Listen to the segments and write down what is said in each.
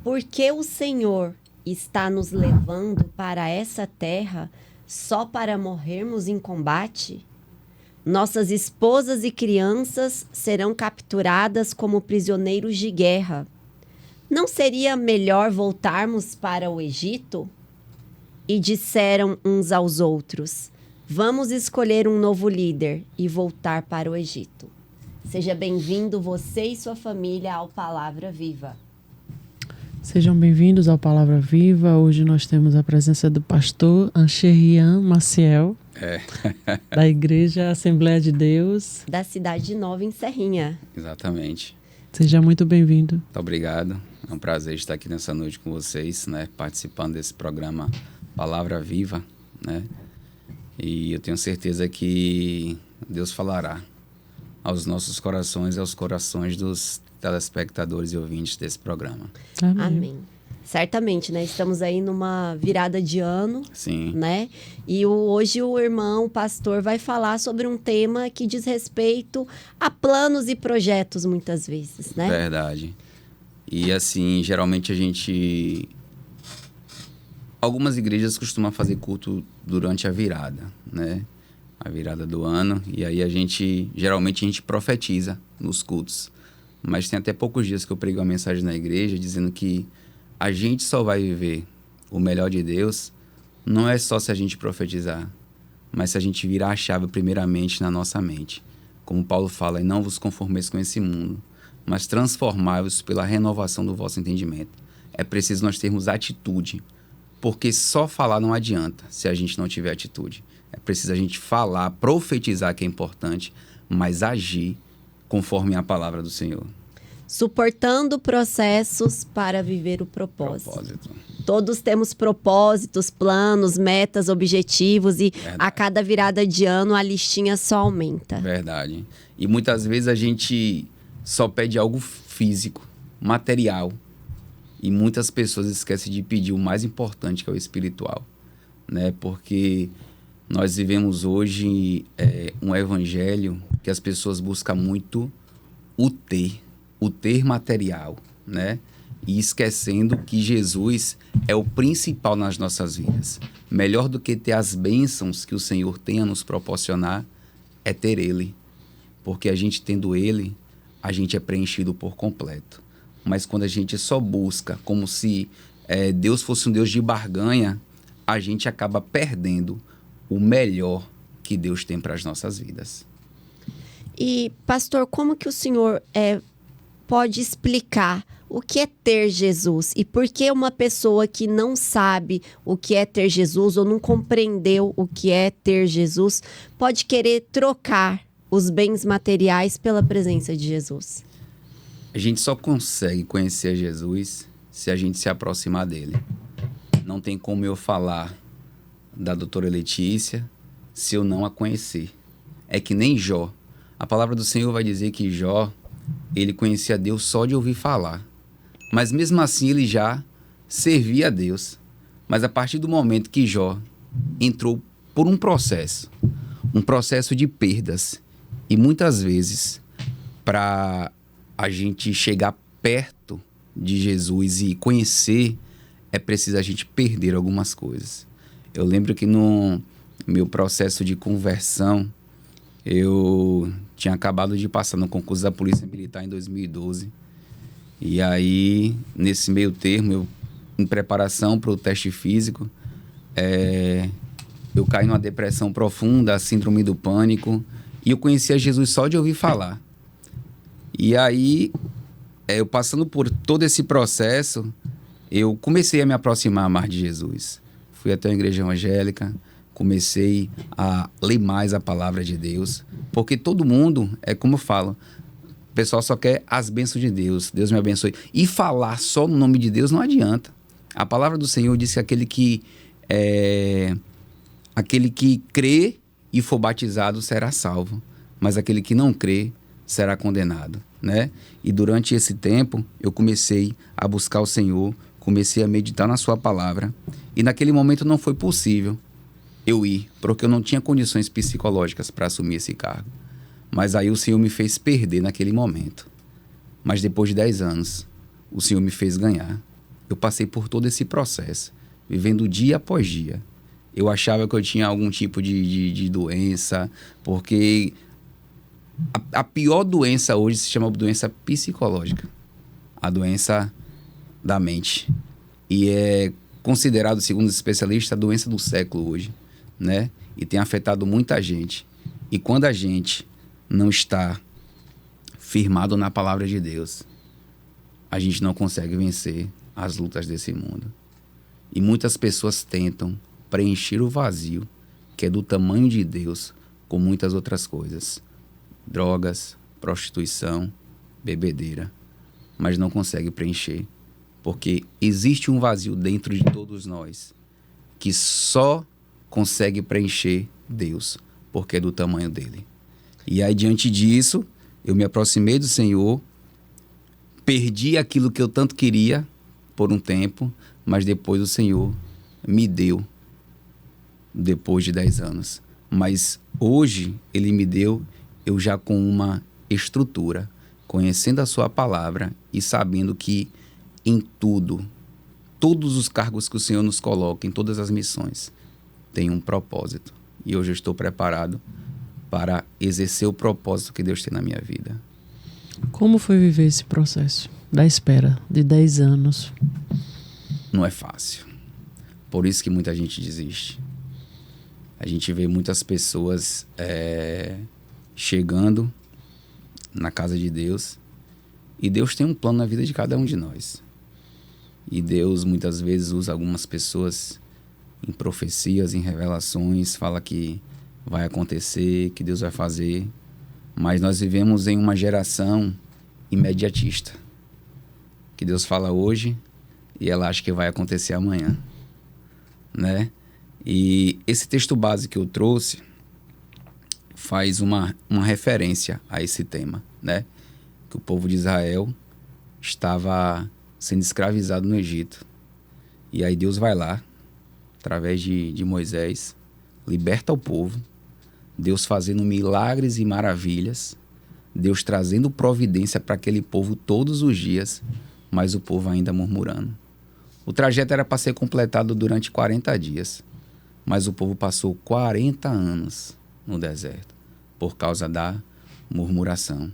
Por que o Senhor está nos levando para essa terra só para morrermos em combate? Nossas esposas e crianças serão capturadas como prisioneiros de guerra. Não seria melhor voltarmos para o Egito? E disseram uns aos outros: vamos escolher um novo líder e voltar para o Egito. Seja bem-vindo você e sua família ao Palavra Viva. Sejam bem-vindos ao Palavra Viva. Hoje nós temos a presença do pastor Ancherian Maciel, da Igreja Assembleia de Deus, da Cidade Nova, em Serrinha. Exatamente. Seja muito bem-vindo. Muito obrigado. É um prazer estar aqui nessa noite com vocês, né? Participando desse programa Palavra Viva, né? E eu tenho certeza que Deus falará aos nossos corações e aos corações dos telespectadores e ouvintes desse programa. Amém. Amém. Certamente, né? Estamos aí numa virada de ano. Sim. Né? E hoje o irmão, o pastor, vai falar sobre um tema que diz respeito a planos e projetos, muitas vezes, né? Verdade. E assim, geralmente algumas igrejas costumam fazer culto durante a virada, né? A virada do ano. E aí geralmente a gente profetiza nos cultos. Mas tem até poucos dias que eu preguei uma mensagem na igreja dizendo que a gente só vai viver o melhor de Deus não é só se a gente profetizar, mas se a gente virar a chave primeiramente na nossa mente. Como Paulo fala, e não vos conformeis com esse mundo, mas transformai-vos pela renovação do vosso entendimento. É preciso nós termos atitude, porque só falar não adianta se a gente não tiver atitude. É preciso a gente falar, profetizar, que é importante, mas agir conforme a palavra do Senhor. Suportando processos para viver o propósito. Todos temos propósitos, planos, metas, objetivos e Verdade. A cada virada de ano a listinha só aumenta. Verdade. E muitas vezes a gente só pede algo físico, material. E muitas pessoas esquecem de pedir o mais importante, que é o espiritual, né? Porque nós vivemos hoje um evangelho que as pessoas buscam muito o ter material, né? E esquecendo que Jesus é o principal nas nossas vidas. Melhor do que ter as bênçãos que o Senhor tem a nos proporcionar é ter Ele. Porque a gente tendo Ele, a gente é preenchido por completo. Mas quando a gente só busca como se Deus fosse um Deus de barganha, a gente acaba perdendo o melhor que Deus tem para as nossas vidas. E, pastor, como que o senhor pode explicar o que é ter Jesus? E por que uma pessoa que não sabe o que é ter Jesus ou não compreendeu o que é ter Jesus pode querer trocar os bens materiais pela presença de Jesus? A gente só consegue conhecer Jesus se a gente se aproximar dele. Não tem como eu falar da doutora Letícia se eu não a conhecer. É que nem Jó. A palavra do Senhor vai dizer que Jó, ele conhecia Deus só de ouvir falar. Mas mesmo assim ele já servia a Deus. Mas a partir do momento que Jó entrou por um processo de perdas, e muitas vezes para a gente chegar perto de Jesus e conhecer, é preciso a gente perder algumas coisas. Eu lembro que no meu processo de conversão, eu tinha acabado de passar no concurso da Polícia Militar em 2012. E aí, nesse meio termo, em preparação para o teste físico, eu caí numa depressão profunda, a síndrome do pânico, e eu conhecia Jesus só de ouvir falar. E aí, eu passando por todo esse processo, eu comecei a me aproximar mais de Jesus. Fui até a igreja evangélica, comecei a ler mais a palavra de Deus, porque todo mundo, como eu falo, o pessoal só quer as bênçãos de Deus, Deus me abençoe. E falar só no nome de Deus não adianta. A palavra do Senhor diz que aquele que crê e for batizado será salvo, mas aquele que não crê será condenado, né? E durante esse tempo, eu comecei a buscar o Senhor, comecei a meditar na sua palavra, e naquele momento não foi possível eu ir, porque eu não tinha condições psicológicas para assumir esse cargo. Mas aí o Senhor me fez perder naquele momento. Mas depois de 10 anos, o Senhor me fez ganhar. eu passei por todo esse processo, vivendo dia após dia. Eu achava que eu tinha algum tipo de doença, porque a pior doença hoje se chama doença psicológica, a doença da mente. E é considerado, segundo os especialistas, a doença do século hoje, né? E tem afetado muita gente. E quando a gente não está firmado na palavra de Deus, a gente não consegue vencer as lutas desse mundo. E muitas pessoas tentam preencher o vazio, que é do tamanho de Deus, com muitas outras coisas. Drogas, prostituição, bebedeira. Mas não consegue preencher. Porque existe um vazio dentro de todos nós, que só consegue preencher Deus, porque é do tamanho dele. E aí, diante disso, eu me aproximei do Senhor, perdi aquilo que eu tanto queria por um tempo, mas depois o Senhor me deu, depois de 10 anos. Mas hoje Ele me deu, eu já com uma estrutura, conhecendo a sua palavra e sabendo que em tudo, todos os cargos que o Senhor nos coloca, em todas as missões, tem um propósito. E hoje eu estou preparado para exercer o propósito que Deus tem na minha vida. Como foi viver esse processo da espera de 10 anos? Não é fácil. Por isso que muita gente desiste. A gente vê muitas pessoas chegando na casa de Deus, e Deus tem um plano na vida de cada um de nós. E Deus muitas vezes usa algumas pessoas em profecias, em revelações, fala que vai acontecer, que Deus vai fazer. Mas nós vivemos em uma geração imediatista. Que Deus fala hoje e ela acha que vai acontecer amanhã, né? E esse texto base que eu trouxe faz uma referência a esse tema, né? Que o povo de Israel estava sendo escravizado no Egito. E aí Deus vai lá, através de Moisés, liberta o povo. Deus fazendo milagres e maravilhas. Deus trazendo providência para aquele povo todos os dias, mas o povo ainda murmurando. O trajeto era para ser completado durante 40 dias, mas o povo passou 40 anos no deserto, por causa da murmuração,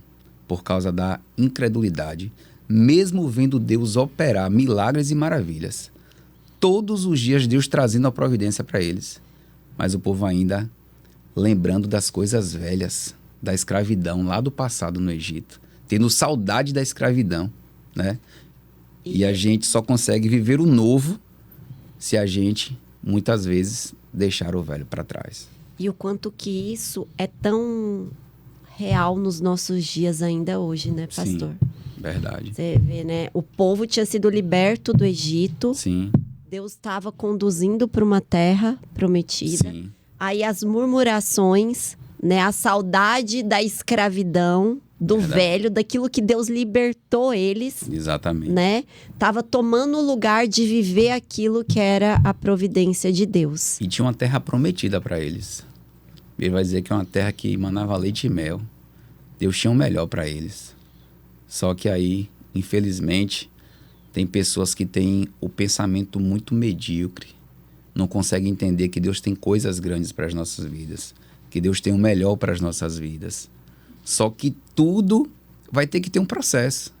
por causa da incredulidade, mesmo vendo Deus operar milagres e maravilhas. Todos os dias Deus trazendo a providência para eles, mas o povo ainda lembrando das coisas velhas, da escravidão lá do passado no Egito, tendo saudade da escravidão, né? E a gente só consegue viver o novo se a gente, muitas vezes, deixar o velho para trás. E o quanto que isso é tão real nos nossos dias ainda hoje, né, pastor? Sim, verdade. Você vê, né? O povo tinha sido liberto do Egito. Sim. Deus estava conduzindo para uma terra prometida. Sim. Aí as murmurações, né? A saudade da escravidão, do velho, daquilo que Deus libertou eles. Exatamente. Né? Tava tomando o lugar de viver aquilo que era a providência de Deus. E tinha uma terra prometida para eles. Ele vai dizer que é uma terra que manava leite e mel. Deus tinha o melhor para eles. Só que aí, infelizmente, tem pessoas que têm o pensamento muito medíocre. Não conseguem entender que Deus tem coisas grandes para as nossas vidas. Que Deus tem o melhor para as nossas vidas. Só que tudo vai ter que ter um processo.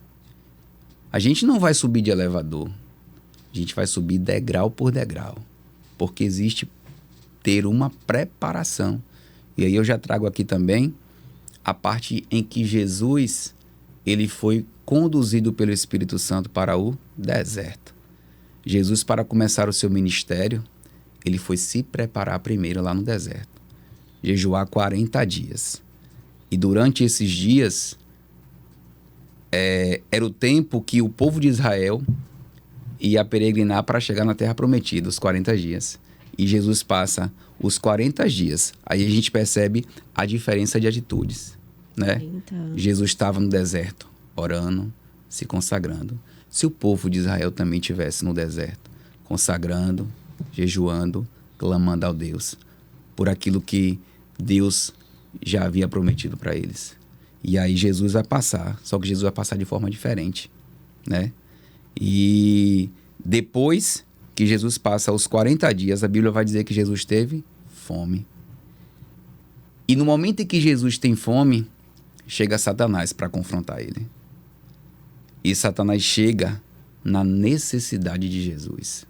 A gente não vai subir de elevador. A gente vai subir degrau por degrau. Porque existe ter uma preparação. E aí eu já trago aqui também a parte em que Jesus, ele foi conduzido pelo Espírito Santo para o deserto. Jesus, para começar o seu ministério, ele foi se preparar primeiro lá no deserto. Jejuar 40 dias. E durante esses dias, era o tempo que o povo de Israel ia peregrinar para chegar na Terra Prometida, os 40 dias. E Jesus passa os 40 dias. Aí a gente percebe a diferença de atitudes, né? Jesus estava no deserto, orando, se consagrando. Se o povo de Israel também estivesse no deserto, consagrando, jejuando, clamando ao Deus, por aquilo que Deus já havia prometido para eles. E aí Jesus vai passar, só que Jesus vai passar de forma diferente, né? E Depois que Jesus passa os 40 dias, a Bíblia vai dizer que Jesus teve fome. E no momento em que Jesus tem fome, chega Satanás para confrontar ele. E Satanás chega na necessidade de Jesus.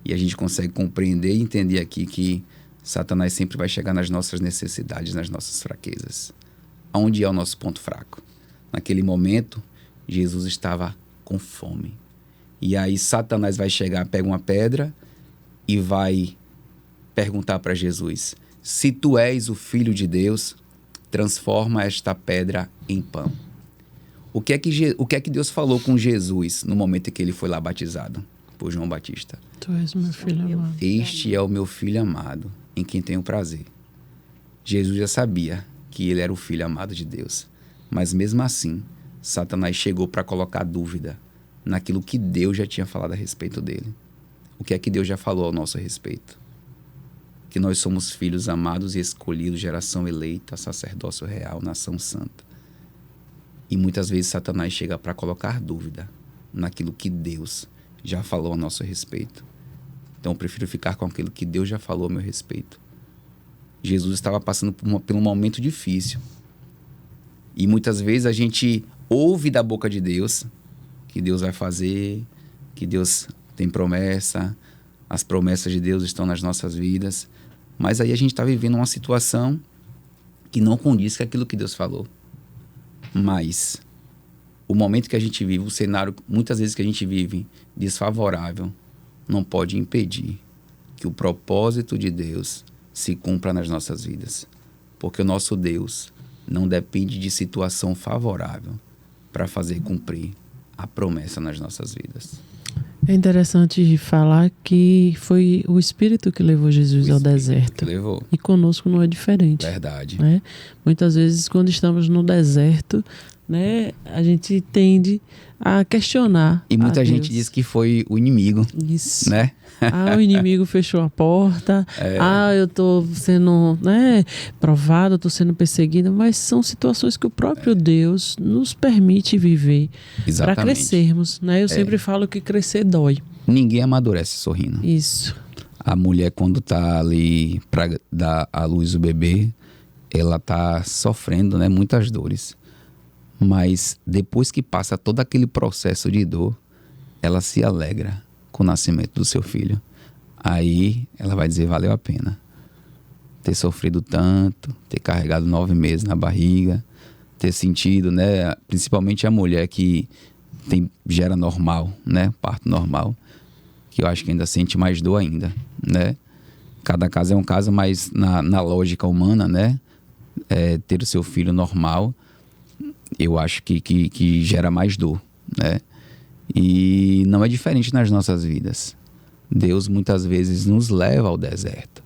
E a gente consegue compreender e entender aqui que Satanás sempre vai chegar nas nossas necessidades, nas nossas fraquezas. Onde é o nosso ponto fraco? Naquele momento, Jesus estava com fome. E aí Satanás vai chegar, pega uma pedra e vai perguntar para Jesus: se tu és o Filho de Deus, transforma esta pedra em pão. O que é que Deus falou com Jesus no momento em que ele foi lá batizado por João Batista? Tu és meu filho amado. Este é o meu filho amado, em quem tenho prazer. Jesus já sabia que ele era o filho amado de Deus. Mas mesmo assim, Satanás chegou para colocar dúvida naquilo que Deus já tinha falado a respeito dele. O que é que Deus já falou ao nosso respeito? Que nós somos filhos amados e escolhidos, geração eleita, sacerdócio real, nação santa. E muitas vezes Satanás chega para colocar dúvida naquilo que Deus já falou a nosso respeito. Então eu prefiro ficar com aquilo que Deus já falou a meu respeito. Jesus estava passando por um momento difícil. E muitas vezes a gente ouve da boca de Deus que Deus vai fazer, que Deus tem promessa, as promessas de Deus estão nas nossas vidas. Mas aí a gente está vivendo uma situação que não condiz com aquilo que Deus falou. Mas o momento que a gente vive, o cenário, muitas vezes que a gente vive desfavorável, não pode impedir que o propósito de Deus se cumpra nas nossas vidas. Porque o nosso Deus não depende de situação favorável para fazer cumprir a promessa nas nossas vidas. É interessante falar que foi o Espírito que levou Jesus ao deserto. Levou. E conosco não é diferente. Verdade. Né? Muitas vezes, quando estamos no deserto, né, a gente tende a questionar. E muita gente diz que foi o inimigo. Isso. Né? O inimigo fechou a porta. Eu estou sendo, né, provado, estou sendo perseguido. Mas são situações que o próprio Deus nos permite viver para crescermos. Né? Eu sempre falo que crescer dói. Ninguém amadurece sorrindo. Isso. A mulher, quando está ali para dar à luz o bebê, ela está sofrendo, né, muitas dores. Mas depois que passa todo aquele processo de dor, ela se alegra com o nascimento do seu filho. Aí ela vai dizer: valeu a pena ter sofrido tanto, ter carregado 9 meses na barriga, ter sentido, né, principalmente a mulher que gera normal, né, parto normal, que eu acho que ainda sente mais dor ainda, né? Cada caso é um caso, mas na lógica humana, né, ter o seu filho normal, eu acho que gera mais dor, né? E não é diferente nas nossas vidas. Deus muitas vezes nos leva ao deserto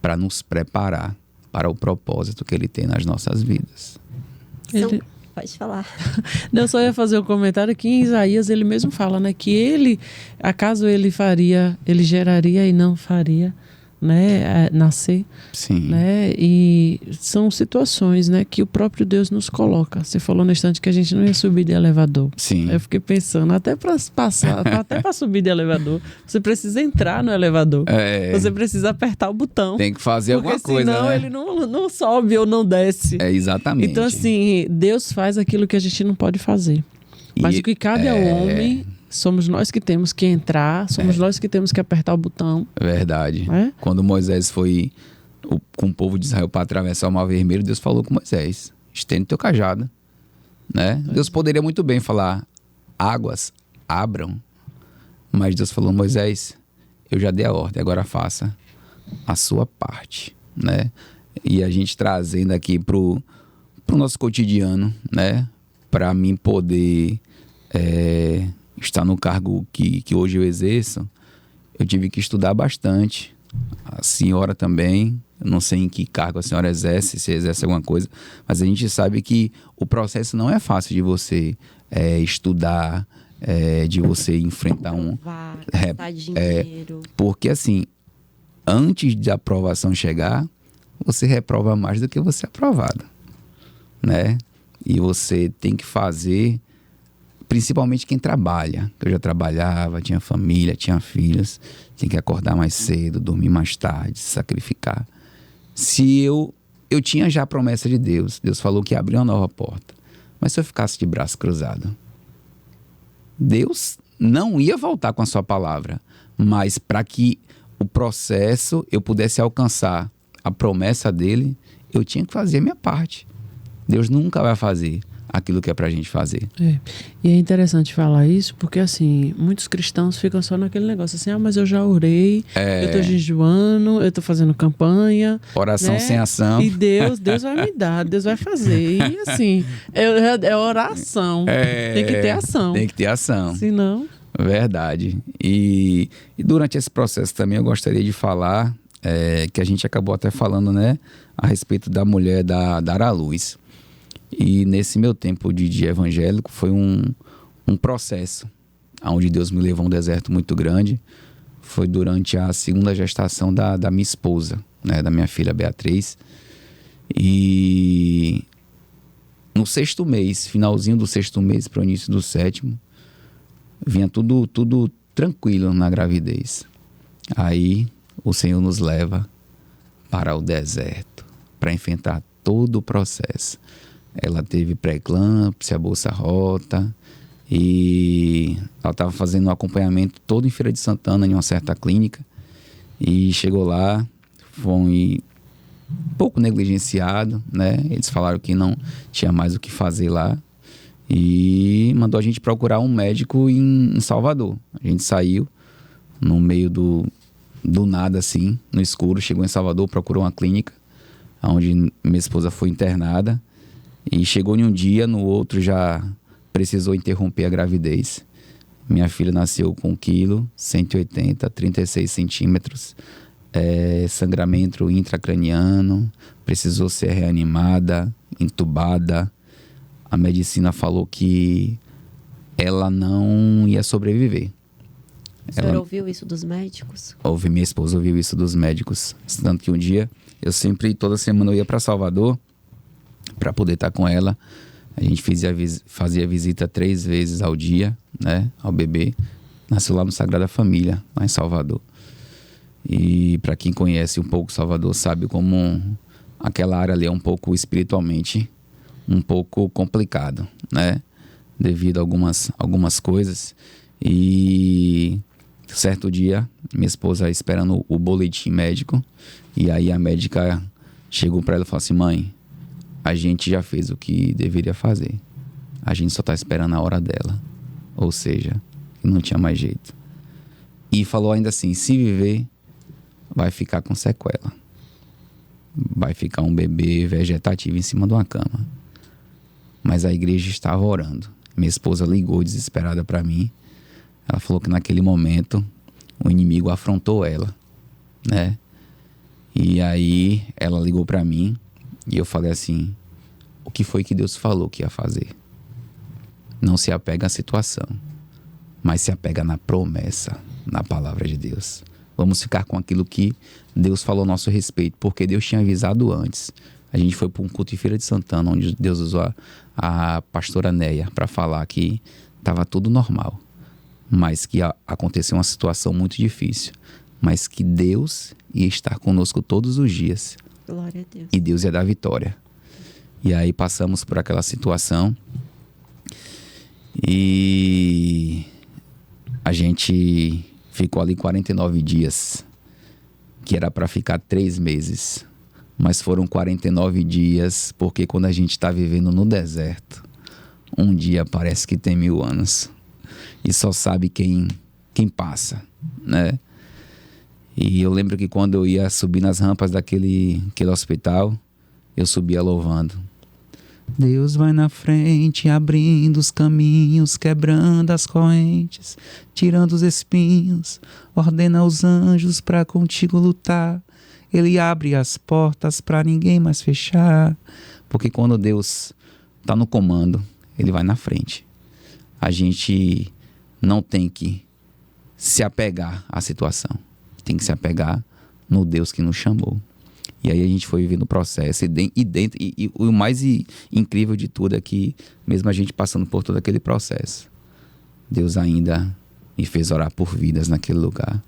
para nos preparar para o propósito que Ele tem nas nossas vidas. Pode falar. Eu só ia fazer um comentário que em Isaías ele mesmo fala, né, que acaso ele geraria e não faria, né, nascer. Sim. Né? E são situações, né, que o próprio Deus nos coloca. Você falou no instante que a gente não ia subir de elevador. Sim. Eu fiquei pensando, até para subir de elevador, você precisa entrar no elevador. Você precisa apertar o botão. Tem que fazer alguma coisa, senão né? ele não sobe ou não desce. Exatamente. Então, assim, Deus faz aquilo que a gente não pode fazer. Mas o que cabe ao homem, somos nós que temos que entrar, somos nós que temos que apertar o botão. Verdade. Quando Moisés foi com o povo de Israel para atravessar o Mar Vermelho, Deus falou com Moisés: estende teu cajado. Né? Deus poderia muito bem falar: águas abram. Mas Deus falou: Moisés, eu já dei a ordem, agora faça a sua parte. Né? E a gente trazendo aqui pro nosso cotidiano, né? Para mim poder estar no cargo que hoje eu exerço, eu tive que estudar bastante. A senhora também, eu não sei em que cargo a senhora exerce, se exerce alguma coisa, mas a gente sabe que o processo não é fácil de você estudar, de você enfrentar gastar dinheiro. Porque assim, antes da aprovação chegar, você reprova mais do que você é aprovado, né? E você tem que fazer principalmente quem trabalha. Eu já trabalhava, tinha família, tinha filhos, tinha que acordar mais cedo, dormir mais tarde, se sacrificar. Se eu tinha já a promessa de Deus, Deus falou que ia abrir uma nova porta, mas se eu ficasse de braço cruzado, Deus não ia voltar com a sua palavra, mas para que o processo eu pudesse alcançar a promessa dele, eu tinha que fazer a minha parte. Deus nunca vai fazer aquilo que é pra gente fazer. E é interessante falar isso, porque assim, muitos cristãos ficam só naquele negócio assim, mas eu já orei, eu tô jejuando, eu tô fazendo campanha. Oração, né? Sem ação. E Deus vai me dar, Deus vai fazer. E assim, é oração. Tem que ter ação. Tem que ter ação. Senão... Verdade. E durante esse processo também eu gostaria de falar, que a gente acabou até falando, né, a respeito da mulher da Ara Luz. E nesse meu tempo de evangélico foi um processo onde Deus me levou a um deserto muito grande. Foi durante a segunda gestação da minha esposa, né, da minha filha Beatriz. E no 6º mês, finalzinho do 6º mês para o início do 7º, vinha tudo tranquilo na gravidez. Aí o Senhor nos leva para o deserto para enfrentar todo o processo. Ela teve pré-eclâmpsia, bolsa rota, e ela estava fazendo um acompanhamento todo em Feira de Santana, em uma certa clínica, e chegou lá, foi um pouco negligenciado, né? Eles falaram que não tinha mais o que fazer lá, e mandou a gente procurar um médico em Salvador. A gente saiu no meio do nada, assim, no escuro, chegou em Salvador, procurou uma clínica, onde minha esposa foi internada. E chegou em um dia, no outro já precisou interromper a gravidez. Minha filha nasceu com 1 kg, 180, 36 centímetros, sangramento intracraniano, precisou ser reanimada, entubada. A medicina falou que ela não ia sobreviver. O senhor ouviu isso dos médicos? Minha esposa ouviu isso dos médicos. Tanto que um dia, toda semana eu ia para Salvador, para poder estar com ela. A gente fazia visita 3 vezes ao dia, né, ao bebê. Nasceu lá no Sagrada Família, lá em Salvador. E para quem conhece um pouco Salvador, sabe como aquela área ali é um pouco espiritualmente um pouco complicado, né, devido a algumas coisas. E certo dia, minha esposa esperando o boletim médico, e aí a médica chegou para ela e falou assim: mãe, a gente já fez o que deveria fazer. A gente só tá esperando a hora dela. Ou seja, não tinha mais jeito. E falou ainda assim: se viver, vai ficar com sequela. Vai ficar um bebê vegetativo em cima de uma cama. Mas a igreja estava orando. Minha esposa ligou desesperada para mim. Ela falou que naquele momento o inimigo afrontou ela, né? E aí ela ligou para mim. E eu falei assim: o que foi que Deus falou que ia fazer? Não se apega à situação, mas se apega na promessa, na palavra de Deus. Vamos ficar com aquilo que Deus falou a nosso respeito, porque Deus tinha avisado antes. A gente foi para um culto em Feira de Santana, onde Deus usou a pastora Neia para falar que estava tudo normal, mas que aconteceu uma situação muito difícil, mas que Deus ia estar conosco todos os dias. Glória a Deus. E Deus ia dar vitória. E aí passamos por aquela situação e a gente ficou ali 49 dias, que era para ficar 3 meses. Mas foram 49 dias, porque quando a gente está vivendo no deserto, um dia parece que tem 1000 anos. E só sabe quem passa, né? E eu lembro que quando eu ia subir nas rampas daquele hospital, eu subia louvando. Deus vai na frente, abrindo os caminhos, quebrando as correntes, tirando os espinhos, ordena os anjos para contigo lutar. Ele abre as portas para ninguém mais fechar. Porque quando Deus está no comando, Ele vai na frente. A gente não tem que se apegar à situação. Tem que se apegar no Deus que nos chamou. E aí a gente foi vivendo o processo. E o mais incrível de tudo é que, mesmo a gente passando por todo aquele processo, Deus ainda me fez orar por vidas naquele lugar,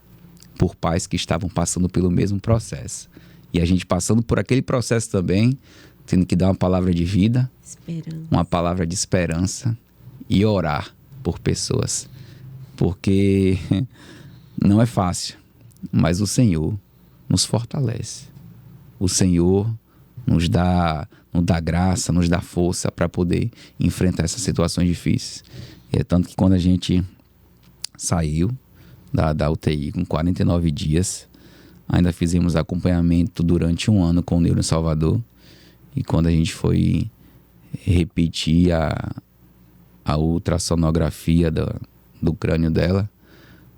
por pais que estavam passando pelo mesmo processo. E a gente passando por aquele processo também, tendo que dar uma palavra de vida, uma palavra de esperança e orar por pessoas. Porque não é fácil, mas o Senhor nos fortalece. O Senhor nos dá graça, nos dá força para poder enfrentar essas situações difíceis. E é tanto que quando a gente saiu da UTI com 49 dias, ainda fizemos acompanhamento durante 1 ano com o Neuro em Salvador. E quando a gente foi repetir a ultrassonografia do crânio dela,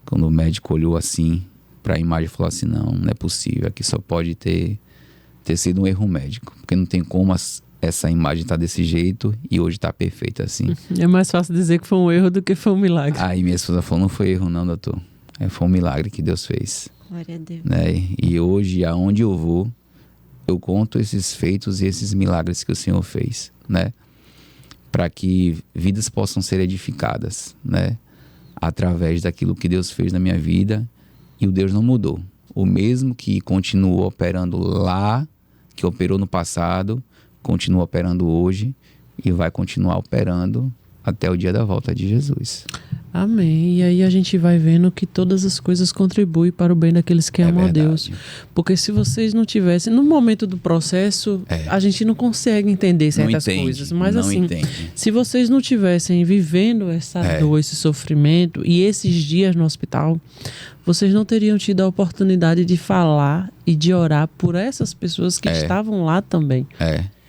quando o médico olhou assim para a imagem e falou assim, não é possível, aqui só pode ter sido um erro médico, porque não tem como essa imagem estar desse jeito e hoje está perfeita assim. É mais fácil dizer que foi um erro do que foi um milagre. Aí minha esposa falou, não foi erro não, doutor, foi um milagre que Deus fez. Glória a Deus. Né? E hoje, aonde eu vou, eu conto esses feitos e esses milagres que o Senhor fez, né? Para que vidas possam ser edificadas, né? Através daquilo que Deus fez na minha vida. E o Deus não mudou. O mesmo que continuou operando lá, que operou no passado, continua operando hoje e vai continuar operando até o dia da volta de Jesus. Amém. E aí a gente vai vendo que todas as coisas contribuem para o bem daqueles que amam a Deus. Porque se vocês não tivessem, no momento do processo, a gente não consegue entender certas coisas. Mas assim, se vocês não tivessem vivendo essa dor, esse sofrimento e esses dias no hospital, vocês não teriam tido a oportunidade de falar e de orar por essas pessoas que estavam lá também.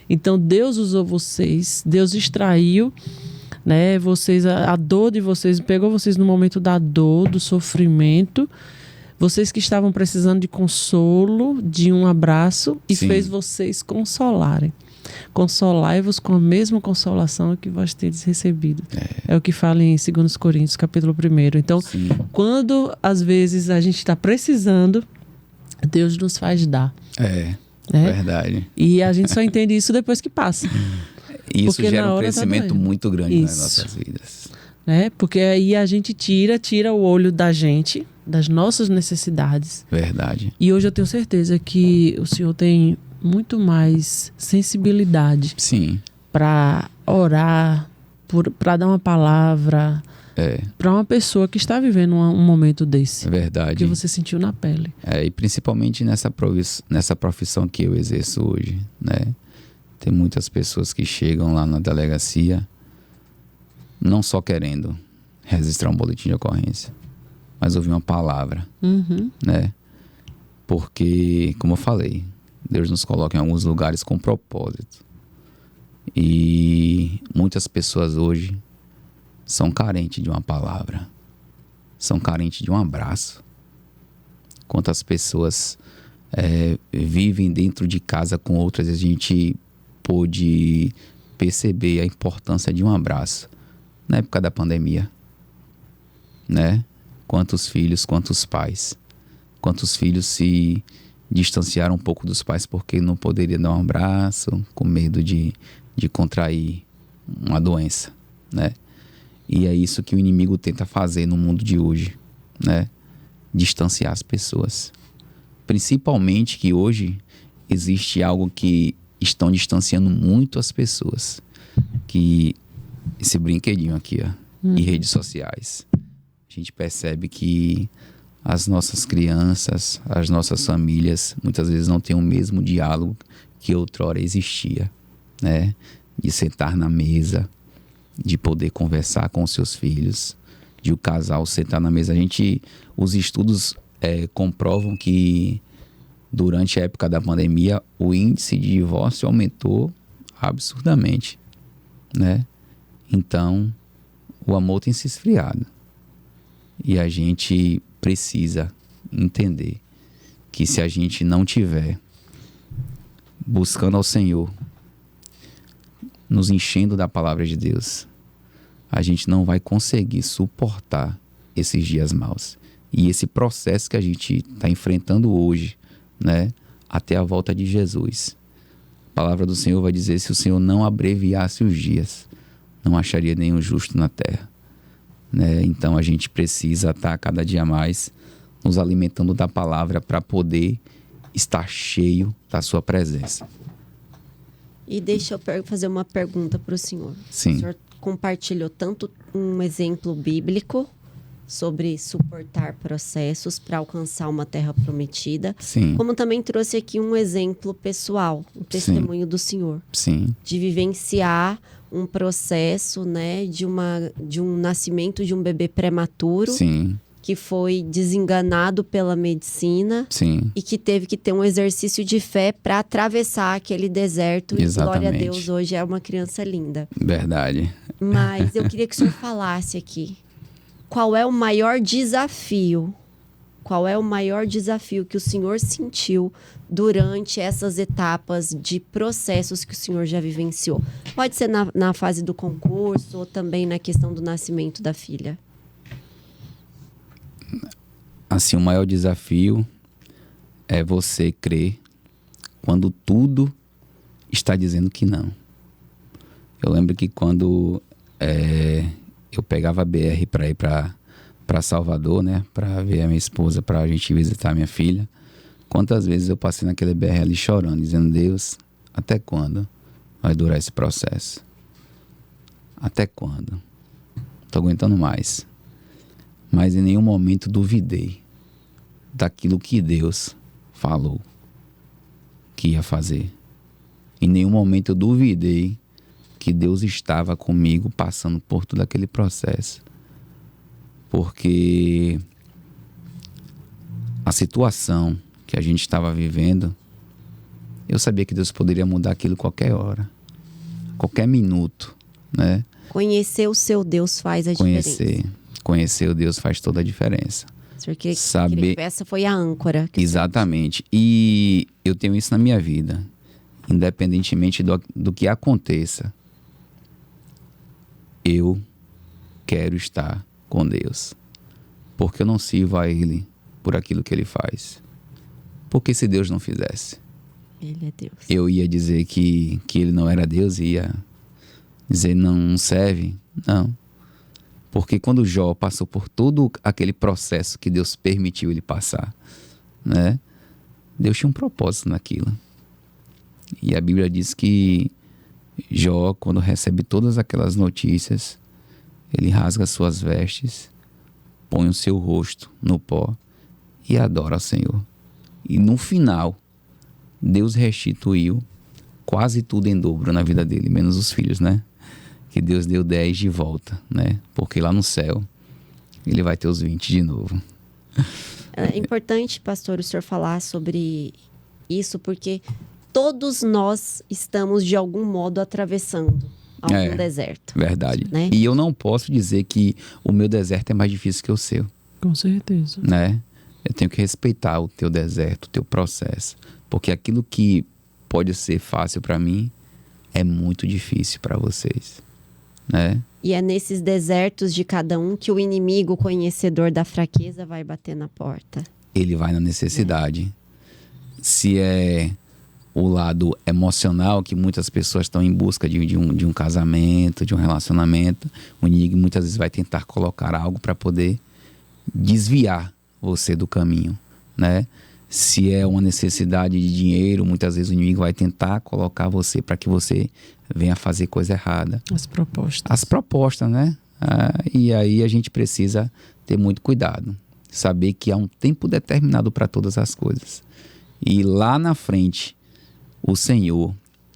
Então Deus usou vocês, Deus extraiu, né, vocês, a dor de vocês, pegou vocês no momento da dor, do sofrimento, vocês que estavam precisando de consolo, de um abraço, e fez vocês consolarem. Consolai-vos com a mesma consolação que vós tendes recebido. É o que fala em 2 Coríntios, capítulo 1. Então, quando às vezes a gente está precisando, Deus nos faz dar. Verdade. E a gente só entende isso depois que passa. Isso porque gera um crescimento muito grande nas nossas vidas. Porque aí a gente tira o olho da gente, das nossas necessidades. Verdade. E hoje eu tenho certeza que o Senhor tem muito mais sensibilidade para orar, para dar uma palavra para uma pessoa que está vivendo um momento desse. Verdade. Que você sentiu na pele. E principalmente nessa profissão que eu exerço hoje, né? Tem muitas pessoas que chegam lá na delegacia não só querendo registrar um boletim de ocorrência, mas ouvir uma palavra, né? Porque, como eu falei, Deus nos coloca em alguns lugares com propósito. E muitas pessoas hoje são carentes de uma palavra, são carentes de um abraço. Quantas pessoas vivem dentro de casa com outras, a gente pôde perceber a importância de um abraço na época da pandemia, né? Quantos filhos, quantos pais, quantos filhos se distanciaram um pouco dos pais porque não poderiam dar um abraço, com medo de contrair uma doença, né? E é isso que o inimigo tenta fazer no mundo de hoje, né? Distanciar as pessoas. Principalmente que hoje existe algo que estão distanciando muito as pessoas, que esse brinquedinho aqui, e redes sociais. A gente percebe que as nossas crianças, as nossas famílias, muitas vezes não têm o mesmo diálogo que outrora existia, né? De sentar na mesa, de poder conversar com os seus filhos, de o casal sentar na mesa. Os estudos comprovam que durante a época da pandemia, o índice de divórcio aumentou absurdamente, né? Então, o amor tem se esfriado. E a gente precisa entender que se a gente não tiver buscando ao Senhor, nos enchendo da palavra de Deus, a gente não vai conseguir suportar esses dias maus. E esse processo que a gente está enfrentando hoje, né, até a volta de Jesus. A palavra do Senhor vai dizer: se o Senhor não abreviasse os dias, não acharia nenhum justo na terra. né? Então a gente precisa estar cada dia mais nos alimentando da palavra para poder estar cheio da sua presença. E deixa eu fazer uma pergunta para o senhor. Sim. O senhor compartilhou tanto um exemplo bíblico sobre suportar processos para alcançar uma terra prometida, Sim. como também trouxe aqui um exemplo pessoal, um testemunho do senhor. Sim. De vivenciar um processo, né, de um nascimento de um bebê prematuro. Sim. Que foi desenganado pela medicina. Sim. E que teve que ter um exercício de fé para atravessar aquele deserto. Exatamente. E glória a Deus, hoje é uma criança linda. Verdade. Mas eu queria que o senhor falasse aqui. Qual é o maior desafio? Qual é o maior desafio que o senhor sentiu durante essas etapas de processos que o senhor já vivenciou? Pode ser na fase do concurso ou também na questão do nascimento da filha. Assim, o maior desafio é você crer quando tudo está dizendo que não. Eu lembro que quando eu pegava a BR para ir para Salvador, né, para ver a minha esposa, para a gente visitar a minha filha, quantas vezes eu passei naquele BR ali chorando, dizendo: Deus, até quando vai durar esse processo? Até quando? Não tô aguentando mais. Mas em nenhum momento duvidei daquilo que Deus falou que ia fazer. Em nenhum momento eu duvidei que Deus estava comigo passando por todo aquele processo. Porque a situação que a gente estava vivendo, eu sabia que Deus poderia mudar aquilo qualquer hora, qualquer minuto, né? Conhecer o seu Deus faz a diferença. Conhecer o Deus faz toda a diferença. Porque Saber... essa foi a âncora. Exatamente. E eu tenho isso na minha vida. Independentemente do que aconteça, eu quero estar com Deus. Porque eu não sirvo a Ele por aquilo que Ele faz. Porque se Deus não fizesse, Ele é Deus. Eu ia dizer que Ele não era Deus, ia dizer não serve. Não. Porque quando Jó passou por todo aquele processo que Deus permitiu ele passar, né? Deus tinha um propósito naquilo. E a Bíblia diz que Jó, quando recebe todas aquelas notícias, ele rasga suas vestes, põe o seu rosto no pó e adora ao Senhor. E no final, Deus restituiu quase tudo em dobro na vida dele, menos os filhos, né? Que Deus deu 10 de volta, né? Porque lá no céu, ele vai ter os 20 de novo. É importante, pastor, o senhor falar sobre isso, porque todos nós estamos, de algum modo, atravessando algum deserto. Verdade. Né? E eu não posso dizer que o meu deserto é mais difícil que o seu. Com certeza. Né? Eu tenho que respeitar o teu deserto, o teu processo. Porque aquilo que pode ser fácil para mim é muito difícil para vocês. Né? E é nesses desertos de cada um que o inimigo conhecedor da fraqueza vai bater na porta. Ele vai na necessidade. Se é o lado emocional, que muitas pessoas estão em busca de um casamento, de um relacionamento, o inimigo muitas vezes vai tentar colocar algo para poder desviar você do caminho, né? Se é uma necessidade de dinheiro, muitas vezes o inimigo vai tentar colocar você para que você venha fazer coisa errada. As propostas, né? E aí a gente precisa ter muito cuidado. Saber que há um tempo determinado para todas as coisas. E lá na frente, o Senhor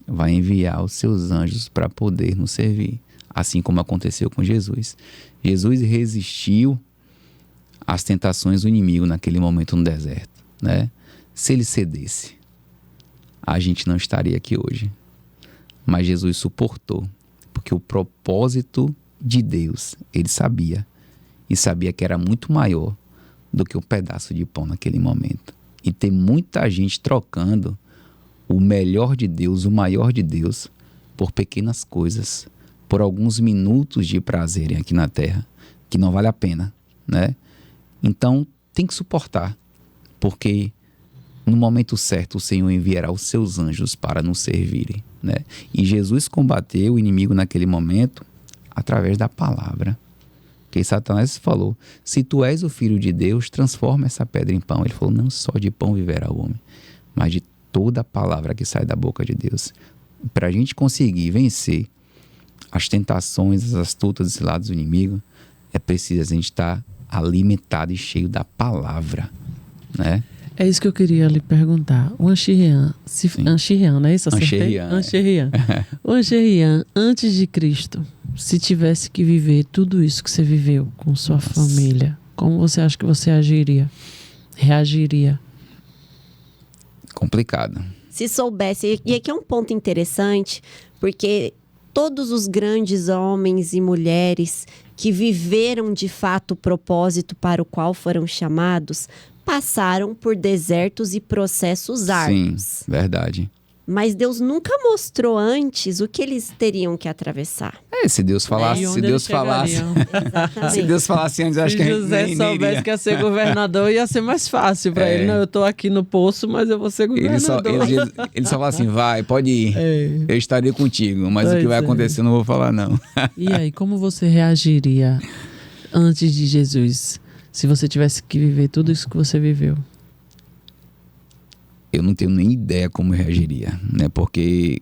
vai enviar os seus anjos para poder nos servir. Assim como aconteceu com Jesus. Jesus resistiu às tentações do inimigo naquele momento no deserto. Né? Se ele cedesse, a gente não estaria aqui hoje. Mas Jesus suportou, porque o propósito de Deus, ele sabia. E sabia que era muito maior do que um pedaço de pão naquele momento. E tem muita gente trocando o melhor de Deus, o maior de Deus, por pequenas coisas, por alguns minutos de prazer aqui na terra, que não vale a pena, né? Então, tem que suportar. Porque no momento certo o Senhor enviará os seus anjos para nos servirem, né? E Jesus combateu o inimigo naquele momento através da palavra, Que Satanás falou, se tu és o filho de Deus, transforma essa pedra em pão. Ele falou, não só de pão viverá o homem, mas de toda a palavra que sai da boca de Deus. Para a gente conseguir vencer as tentações, as astutas e ciladas do inimigo, é preciso a gente estar alimentado e cheio da palavra, né? É isso que eu queria lhe perguntar. O Anchirian, não é isso? Anchirian. O Anchirian, antes de Cristo, se tivesse que viver tudo isso que você viveu com sua família, como você acha que você reagiria? Complicado. Se soubesse, e aqui é um ponto interessante, porque todos os grandes homens e mulheres que viveram de fato o propósito para o qual foram chamados, passaram por desertos e processos árduos. Sim, verdade. Mas Deus nunca mostrou antes o que eles teriam que atravessar. Se Deus falasse, se Deus falasse antes, acho que José soubesse que ia ser governador, ia ser mais fácil para ele. Não, eu tô aqui no poço, mas eu vou ser governador. Ele só fala assim, vai, pode ir. Eu estarei contigo, mas o que vai acontecer eu não vou falar, não. E aí, como você reagiria antes de Jesus, se você tivesse que viver tudo isso que você viveu? Eu não tenho nem ideia como eu reagiria, né? Porque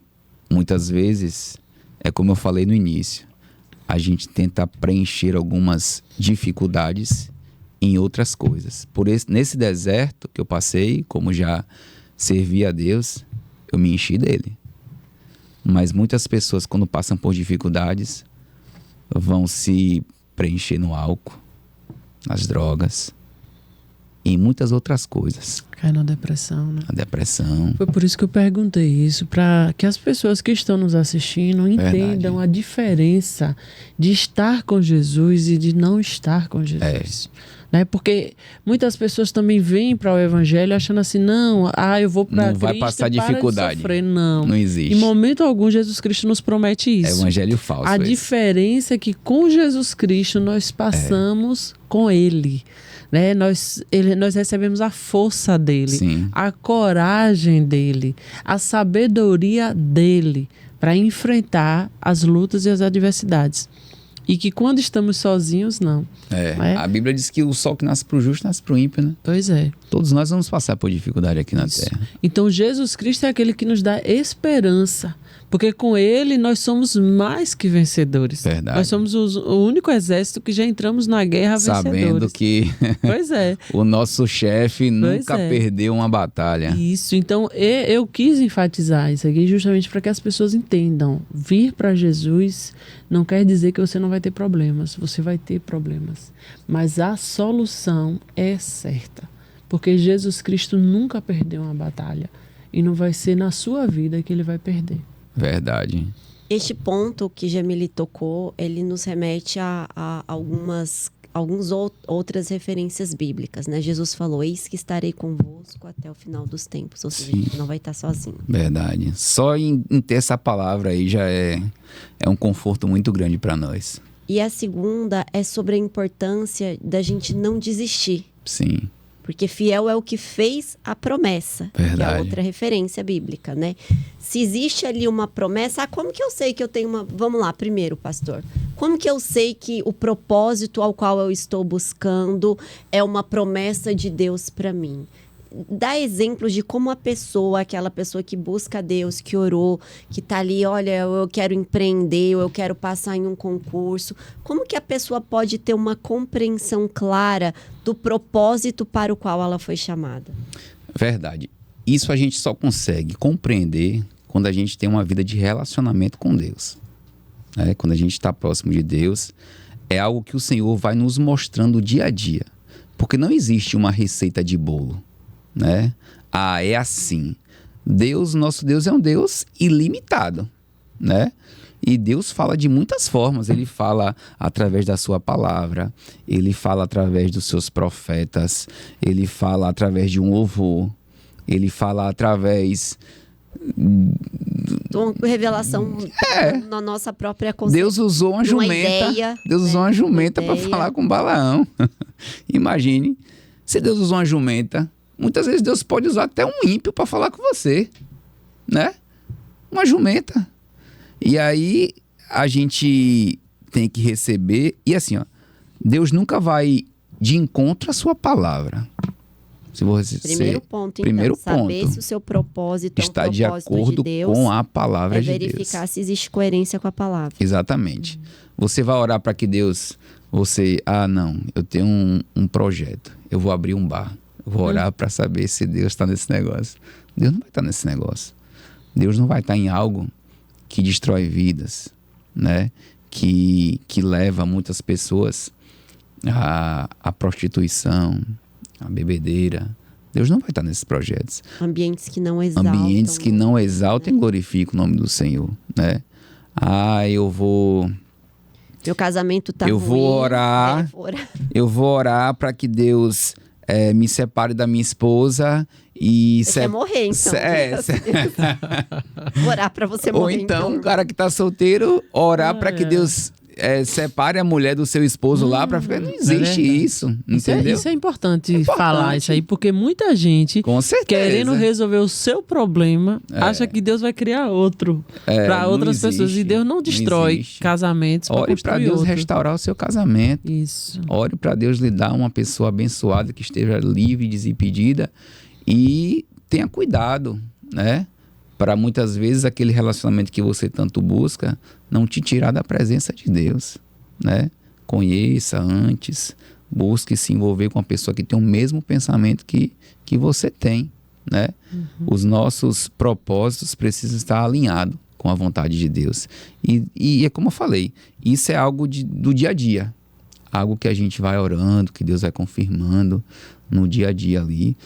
muitas vezes, é como eu falei no início, a gente tenta preencher algumas dificuldades em outras coisas. Nesse deserto que eu passei, como já servi a Deus, eu me enchi dele. Mas muitas pessoas, quando passam por dificuldades, vão se preencher no álcool, nas drogas e em muitas outras coisas. Cai na depressão, né? A depressão. Foi por isso que eu perguntei isso, para que as pessoas que estão nos assistindo entendam a diferença de estar com Jesus e de não estar com Jesus. Né? Porque muitas pessoas também vêm para o Evangelho achando assim, eu vou para Cristo, não vai passar dificuldade. De sofrer. Não existe. Em momento algum Jesus Cristo nos promete isso. É evangelho falso. A diferença é que com Jesus Cristo nós passamos com Ele. Né? Nós recebemos a força dele, Sim. a coragem dele, a sabedoria dele para enfrentar as lutas e as adversidades. E que quando estamos sozinhos, não. A Bíblia diz que o sol que nasce para o justo nasce para o ímpio, né? Pois é. Todos nós vamos passar por dificuldade aqui na Terra. Então Jesus Cristo é aquele que nos dá esperança. Porque com ele nós somos mais que vencedores. Verdade. Nós somos o único exército que já entramos na guerra vencedores. Sabendo que pois é. o nosso chefe nunca perdeu uma batalha. Isso, então eu quis enfatizar isso aqui justamente para que as pessoas entendam. Vir para Jesus não quer dizer que você não vai ter problemas. Você vai ter problemas. Mas a solução é certa. Porque Jesus Cristo nunca perdeu uma batalha. E não vai ser na sua vida que ele vai perder. Verdade. Este ponto que Jamile tocou, ele nos remete a algumas outras referências bíblicas, né? Jesus falou, eis que estarei convosco até o final dos tempos. Ou seja, a gente não vai estar sozinho. Verdade. Só em ter essa palavra aí já é um conforto muito grande para nós. E a segunda é sobre a importância da gente não desistir. Sim. Porque fiel é o que fez a promessa. Verdade. Que é outra referência bíblica, né? Se existe ali uma promessa, como que eu sei que eu tenho uma... Vamos lá, primeiro, pastor. Como que eu sei que o propósito ao qual eu estou buscando é uma promessa de Deus para mim? Dá exemplos de como aquela pessoa que busca Deus, que orou, que tá ali, olha, eu quero empreender, eu quero passar em um concurso. Como que a pessoa pode ter uma compreensão clara do propósito para o qual ela foi chamada? Verdade. Isso a gente só consegue compreender quando a gente tem uma vida de relacionamento com Deus. Quando a gente está próximo de Deus, é algo que o Senhor vai nos mostrando dia a dia. Porque não existe uma receita de bolo. Né? É assim. Nosso Deus é um Deus ilimitado, né? E Deus fala de muitas formas. Ele fala através da sua palavra, ele fala através dos seus profetas, ele fala através de um louvor, ele fala através... Uma revelação na nossa própria consciência. Deus usou uma jumenta. Deus usou uma jumenta para falar com Balaão. Imagine, se Deus usou uma jumenta, muitas vezes Deus pode usar até um ímpio para falar com você, né? Uma jumenta. E aí a gente tem que receber. E assim, Deus nunca vai de encontro à sua palavra. Se você, Primeiro ponto, primeiro então, saber ponto, se o seu propósito está é um de propósito acordo de Deus, com a palavra de Deus. verificar se existe coerência com a palavra. Exatamente. Você vai orar para que Deus... não, eu tenho um projeto. Eu vou abrir um bar. Eu vou orar para saber se Deus está nesse negócio. Deus não vai estar nesse negócio. Deus não vai estar em algo que destrói vidas, né? Que leva muitas pessoas à prostituição, à bebedeira. Deus não vai estar nesses projetos. Ambientes que não exaltam. Ambientes que não exaltam e glorificam o nome do Senhor, né? Meu casamento tá ruim. Eu vou orar para que Deus me separe da minha esposa e... Você quer morrer, então. Vou orar para você morrer, Ou então, um cara que tá solteiro, orar para que Deus separe a mulher do seu esposo lá para ficar... Não existe isso, entendeu? Isso é importante falar isso aí, porque muita gente, com certeza, querendo resolver o seu problema, acha que Deus vai criar outro para outras pessoas. E Deus não destrói casamentos para construir para Deus outro. Restaurar o seu casamento. Isso. Ore para Deus lhe dar uma pessoa abençoada que esteja livre e desimpedida. E tenha cuidado, né? Para muitas vezes aquele relacionamento que você tanto busca não te tirar da presença de Deus, né? Conheça antes, busque se envolver com uma pessoa que tem o mesmo pensamento que você tem, né? Os nossos propósitos precisam estar alinhados com a vontade de Deus. E é como eu falei, isso é algo do dia a dia, algo que a gente vai orando, que Deus vai confirmando no dia a dia ali.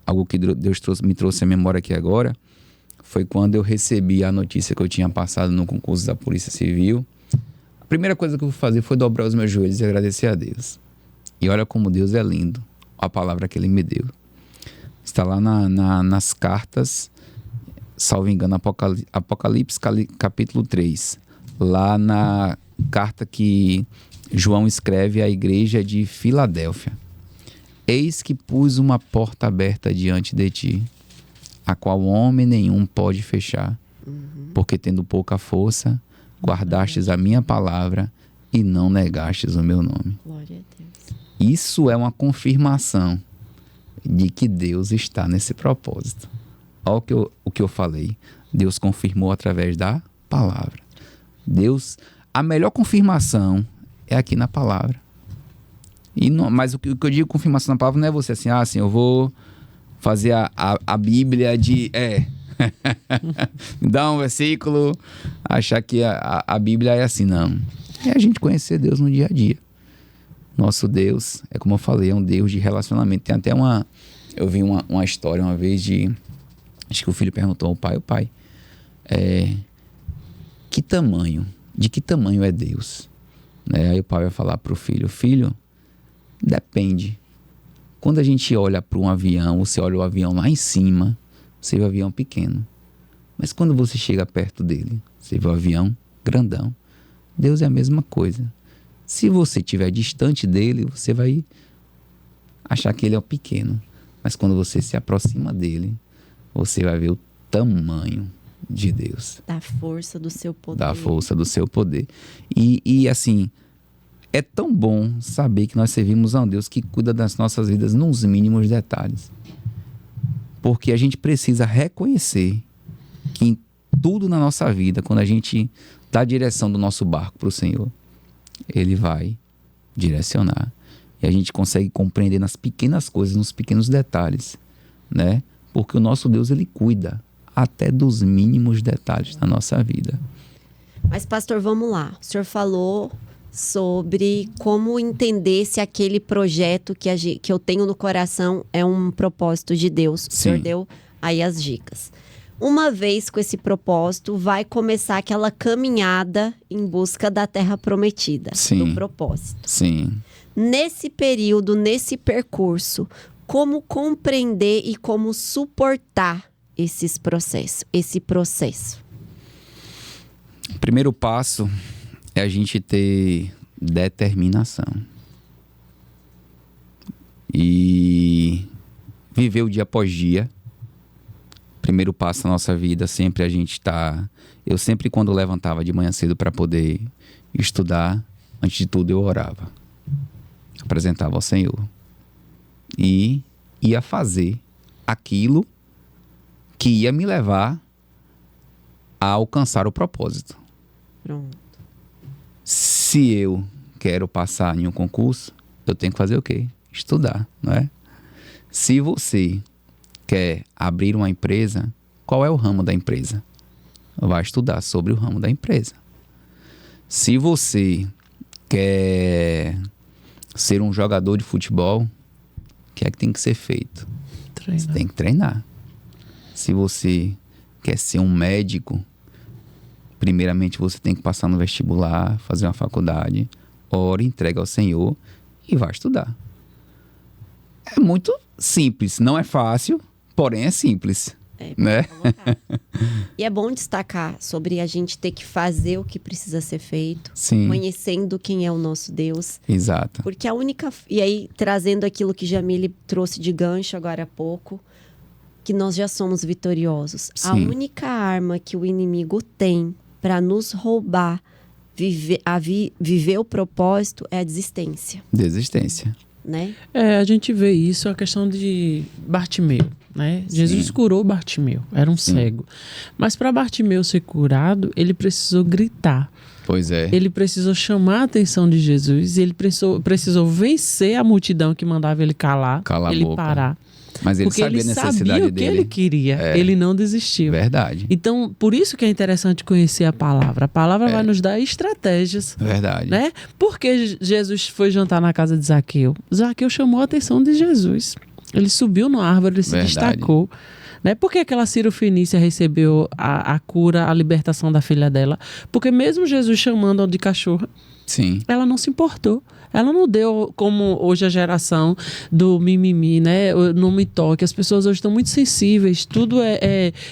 Algo que Deus me trouxe à memória aqui agora foi quando eu recebi a notícia que eu tinha passado no concurso da Polícia Civil. A primeira coisa que eu fui fazer foi dobrar os meus joelhos e agradecer a Deus. E olha como Deus é lindo, a palavra que Ele me deu. Está lá nas cartas, salvo engano, Apocalipse capítulo 3. Lá na carta que João escreve à igreja de Filadélfia. Eis que pus uma porta aberta diante de ti, a qual homem nenhum pode fechar, porque tendo pouca força, guardastes a minha palavra e não negastes o meu nome. Glória a Deus. Isso é uma confirmação de que Deus está nesse propósito. Olha o que eu falei. Deus confirmou através da palavra. A melhor confirmação é aqui na palavra. Mas o que eu digo confirmação na palavra não é você assim, eu vou fazer a Bíblia de... dar um versículo, achar que a Bíblia é assim, não. É a gente conhecer Deus no dia a dia. Nosso Deus, é como eu falei, é um Deus de relacionamento. Tem até eu vi uma história uma vez acho que o filho perguntou ao pai, de que tamanho é Deus? Aí o pai vai falar para o filho, depende. Quando a gente olha para um avião, você olha o avião lá em cima, você vê o avião pequeno. Mas quando você chega perto dele, você vê o avião grandão. Deus é a mesma coisa. Se você estiver distante dele, você vai achar que ele é o pequeno. Mas quando você se aproxima dele, você vai ver o tamanho de Deus. Da força do seu poder. Da força do seu poder. E assim... É tão bom saber que nós servimos a um Deus que cuida das nossas vidas nos mínimos detalhes. Porque a gente precisa reconhecer que em tudo na nossa vida, quando a gente dá a direção do nosso barco para o Senhor, Ele vai direcionar. E a gente consegue compreender nas pequenas coisas, nos pequenos detalhes, né? Porque o nosso Deus, Ele cuida até dos mínimos detalhes da nossa vida. Mas, pastor, vamos lá. O senhor falou sobre como entender se aquele projeto que eu tenho no coração é um propósito de Deus. O senhor deu aí as dicas. Uma vez com esse propósito, vai começar aquela caminhada em busca da terra prometida, do propósito. Sim. Nesse período, nesse percurso, como compreender e como suportar esse processo? O primeiro passo é a gente ter determinação e viver o dia após dia. Primeiro passo na nossa vida, eu sempre quando levantava de manhã cedo para poder estudar, antes de tudo eu orava. Apresentava ao Senhor. E ia fazer aquilo que ia me levar a alcançar o propósito. Pronto. Se eu quero passar em um concurso, eu tenho que fazer o quê? Estudar, não é? Se você quer abrir uma empresa, qual é o ramo da empresa? Vai estudar sobre o ramo da empresa. Se você quer ser um jogador de futebol, o que é que tem que ser feito? Você tem que treinar. Se você quer ser um médico, primeiramente você tem que passar no vestibular, fazer uma faculdade, ora, entrega ao Senhor e vai estudar. É muito simples, não é fácil, porém é simples. Né? E é bom destacar sobre a gente ter que fazer o que precisa ser feito, Sim. conhecendo quem é o nosso Deus. Exato. Porque a única... E aí, trazendo aquilo que Jamile trouxe de gancho agora há pouco, que nós já somos vitoriosos. Sim. A única arma que o inimigo tem para nos roubar, viver o propósito, é a desistência. Desistência. Né? A gente vê isso, a questão de Bartimeu, né? Sim. Jesus curou Bartimeu, era um Sim. cego. Mas para Bartimeu ser curado, ele precisou gritar. Pois é. Ele precisou chamar a atenção de Jesus, ele precisou vencer a multidão que mandava ele calar a ele boca. Parar. Mas ele Porque sabia ele a necessidade sabia o que dele. ele queria, ele não desistiu. Verdade. Então, por isso que é interessante conhecer a palavra. A palavra vai nos dar estratégias. Verdade. Né? Por que Jesus foi jantar na casa de Zaqueu? Zaqueu chamou a atenção de Jesus. Ele subiu na árvore, ele se destacou. Né? Por que aquela Cirofenícia recebeu a cura, a libertação da filha dela? Porque mesmo Jesus chamando de cachorra, Sim. ela não se importou. Ela não deu como hoje a geração do mimimi, né? Não me toque. As pessoas hoje estão muito sensíveis. Tudo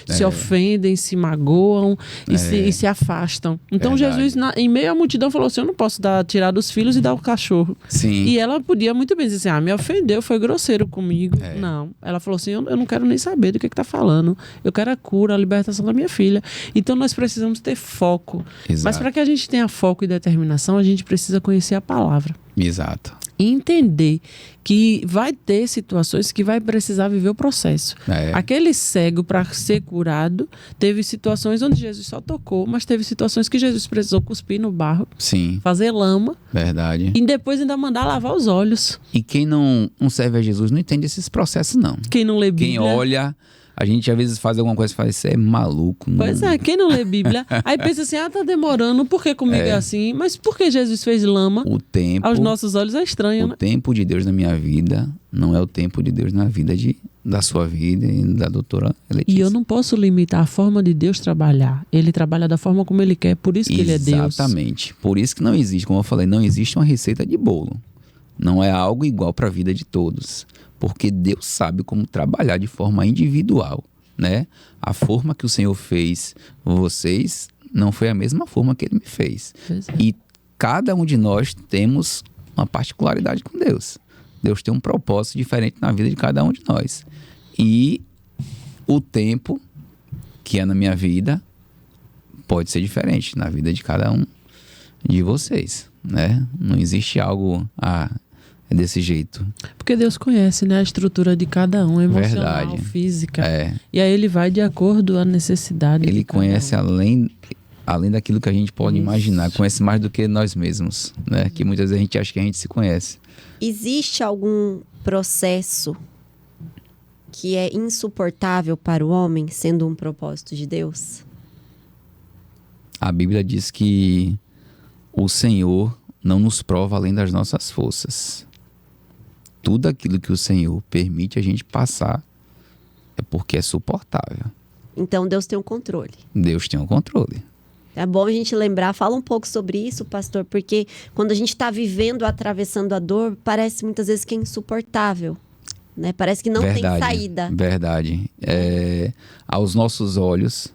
se ofendem, se magoam e se afastam. Então Jesus, em meio à multidão, falou assim, eu não posso tirar dos filhos e dar o cachorro. Sim. E ela podia muito bem dizer assim, me ofendeu, foi grosseiro comigo. Não. Ela falou assim, eu não quero nem saber do que tá falando. Eu quero a cura, a libertação da minha filha. Então nós precisamos ter foco. Exato. Mas para que a gente tenha foco e determinação, a gente precisa conhecer a palavra. Exato. E entender que vai ter situações que vai precisar viver o processo. Aquele cego, para ser curado, teve situações onde Jesus só tocou, mas teve situações que Jesus precisou cuspir no barro, Sim. fazer lama. Verdade. E depois ainda mandar lavar os olhos. E quem não serve a Jesus não entende esses processos, não. Quem não lê Bíblia... Quem olha... A gente às vezes faz alguma coisa e fala, isso é maluco. Pois é, quem não lê Bíblia, aí pensa assim, tá demorando, por que comigo é assim? Mas por que Jesus fez lama? O tempo... Aos nossos olhos é estranho, né? O tempo de Deus na minha vida não é o tempo de Deus na vida da sua vida e da doutora Letícia. E eu não posso limitar a forma de Deus trabalhar. Ele trabalha da forma como Ele quer, por isso que Ele é Deus. Exatamente. Por isso que não existe, como eu falei, não existe uma receita de bolo. Não é algo igual para a vida de todos. Porque Deus sabe como trabalhar de forma individual, né? A forma que o Senhor fez vocês não foi a mesma forma que Ele me fez. E cada um de nós temos uma particularidade com Deus. Deus tem um propósito diferente na vida de cada um de nós. E o tempo que é na minha vida pode ser diferente na vida de cada um de vocês, né? Não existe algo... É desse jeito. Porque Deus conhece, né, a estrutura de cada um, emocional, Verdade. Física. E aí Ele vai de acordo à necessidade. Ele conhece além daquilo que a gente pode imaginar. Conhece mais do que nós mesmos, né? Que muitas vezes a gente acha que a gente se conhece. Existe algum processo que é insuportável para o homem, sendo um propósito de Deus? A Bíblia diz que o Senhor não nos prova além das nossas forças. Tudo aquilo que o Senhor permite a gente passar é porque é suportável. Então Deus tem o controle. Deus tem o controle. É bom a gente lembrar, fala um pouco sobre isso, pastor, porque quando a gente está vivendo, atravessando a dor, parece muitas vezes que é insuportável, né? Parece que não tem saída. Verdade. Aos nossos olhos,